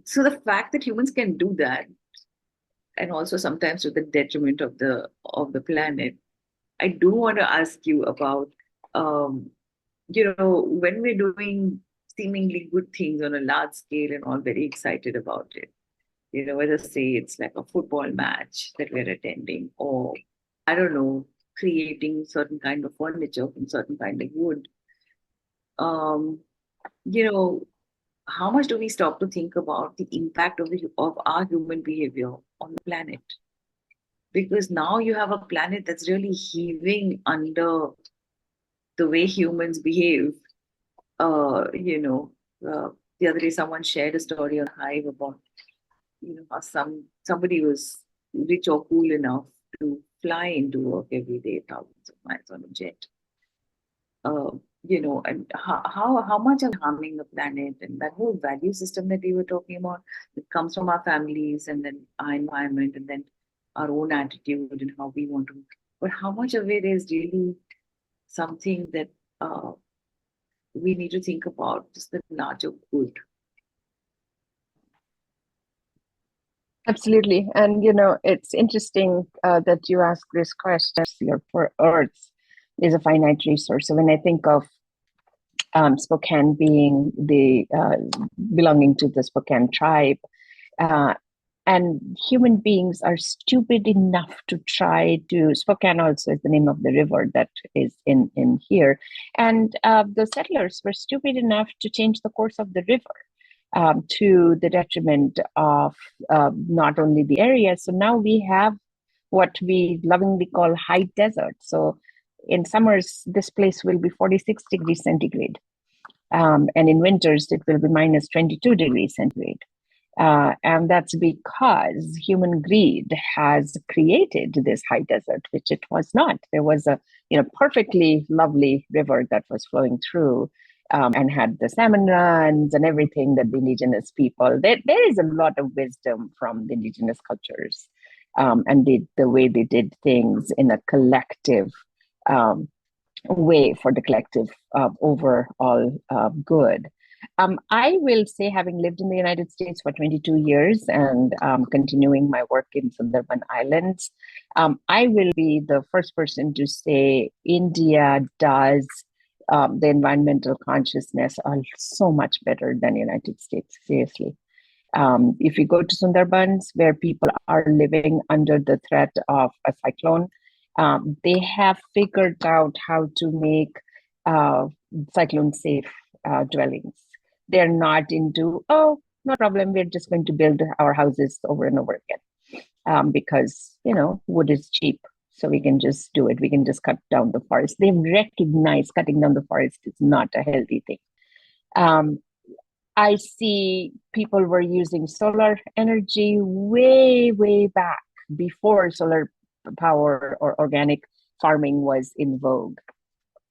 so the fact that humans can do that, and also sometimes to the detriment of the planet, I do want to ask you about, um, when we're doing seemingly good things on a large scale and all very excited about it, whether say it's like a football match that we're attending, or I don't know, creating certain kind of furniture from certain kind of wood. Um, you know, how much do we stop to think about the impact of our human behavior on the planet? Because now you have a planet that's really heaving under the way humans behave. Uh, you know, the other day someone shared a story on Hive about how somebody was rich or cool enough to fly into work every day, thousands of miles on a jet. Uh, and how much are we harming the planet, and that whole value system that we were talking about, it comes from our families and then our environment and then our own attitude and how we want to. But how much of it is really something that we need to think about, just the larger good? Absolutely. And, it's interesting that you ask this question. For Earth is a finite resource. So when I think of Spokane being belonging to the Spokane tribe, uh, and human beings are stupid enough to try to. Spokane also is the name of the river that is in here, and the settlers were stupid enough to change the course of the river to the detriment of not only the area. So now we have what we lovingly call high desert. So in summers, this place will be 46 degrees centigrade. And in winters, it will be minus 22 degrees centigrade. And that's because human greed has created this high desert, which it was not. There was a perfectly lovely river that was flowing through and had the salmon runs and everything that the indigenous people, there is a lot of wisdom from the indigenous cultures and the way they did things in a collective um, way for the collective overall good. I will say, having lived in the United States for 22 years and continuing my work in Sundarban Islands, I will be the first person to say India does the environmental consciousness are so much better than the United States, seriously. If you go to Sundarbans, where people are living under the threat of a cyclone, they have figured out how to make uh, cyclone safe dwellings. They're not into, oh, no problem, we're just going to build our houses over and over again because, wood is cheap. So we can just do it. We can just cut down the forest. They've recognized cutting down the forest is not a healthy thing. I see people were using solar energy way, way back before solar power or organic farming was in vogue.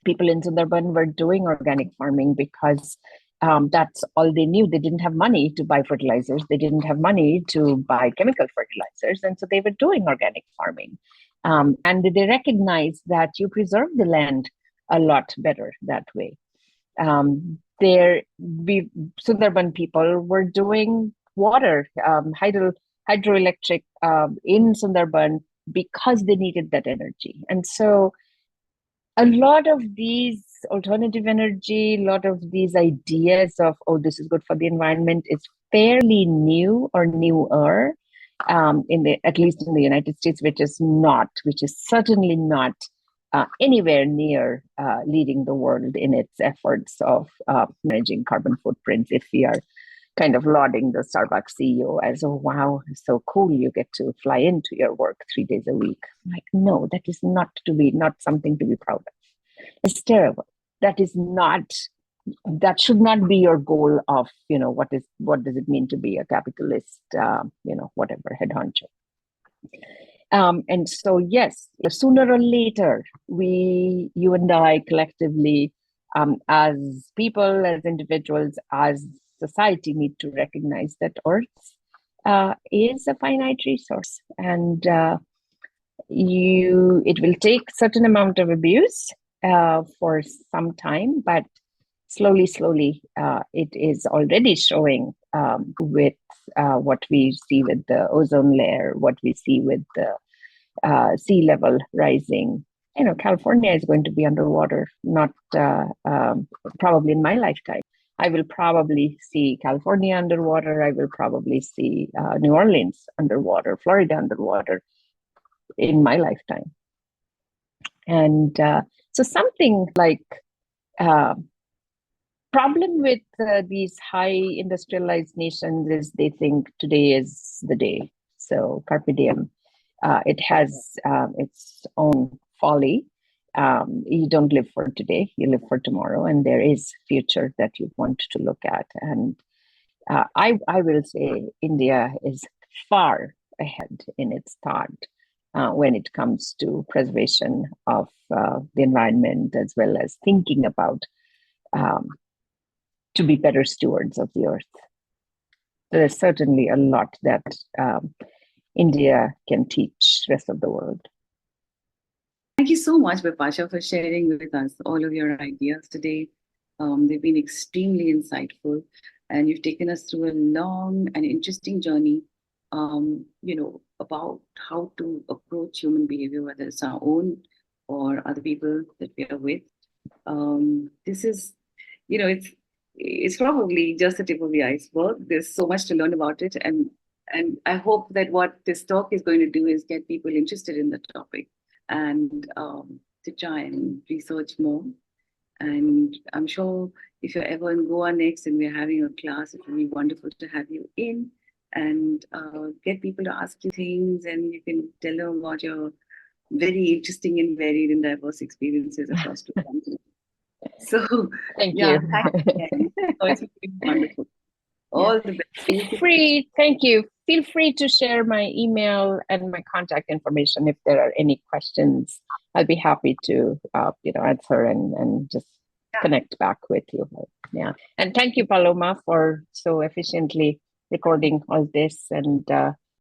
People in Sundarban were doing organic farming because that's all they knew. They didn't have money to buy fertilizers. They didn't have money to buy chemical fertilizers. And so they were doing organic farming. And they recognized that you preserve the land a lot better that way. Sundarban people were doing water, hydroelectric in Sundarban because they needed that energy. And so a lot of these alternative energy, a lot of these ideas of, oh, this is good for the environment is fairly new or newer, at least in the United States, which is certainly not anywhere near leading the world in its efforts of managing carbon footprints if we are kind of lauding the Starbucks CEO as, oh, wow, so cool, you get to fly into your work 3 days a week. I'm like, no, that is not something to be proud of. It's terrible. That should not be your goal of, what does it mean to be a capitalist, whatever, head honcho. And so, yes, sooner or later, you and I collectively, as people, as individuals, as society, need to recognize that Earth is a finite resource, and it will take certain amount of abuse for some time, but slowly, it is already showing with what we see with the ozone layer, what we see with the sea level rising. California is going to be underwater, not probably in my lifetime. I will probably see California underwater. I will probably see New Orleans underwater, Florida underwater in my lifetime. And so something like problem with these high industrialized nations is they think today is the day. So carpe diem. It has its own folly. You don't live for today, you live for tomorrow, and there is future that you want to look at. And I will say India is far ahead in its thought when it comes to preservation of the environment, as well as thinking about to be better stewards of the earth. There's certainly a lot that India can teach rest of the world. Thank you so much, Bipasha, for sharing with us all of your ideas today. They've been extremely insightful, and you've taken us through a long and interesting journey, about how to approach human behavior, whether it's our own or other people that we are with. This is, it's probably just the tip of the iceberg. There's so much to learn about it, and I hope that what this talk is going to do is get people interested in the topic and to try and research more. And I'm sure if you're ever in Goa next and we're having a class, it will be wonderful to have you in and get people to ask you things, and you can tell them about your very interesting and varied and diverse experiences across two continents. So, thank yeah, you. thanks again. It's been wonderful. All the best. Thank you. Feel free to share my email and my contact information if there are any questions. I'll be happy to answer and just connect back with you. And thank you, Paloma, for so efficiently recording all this and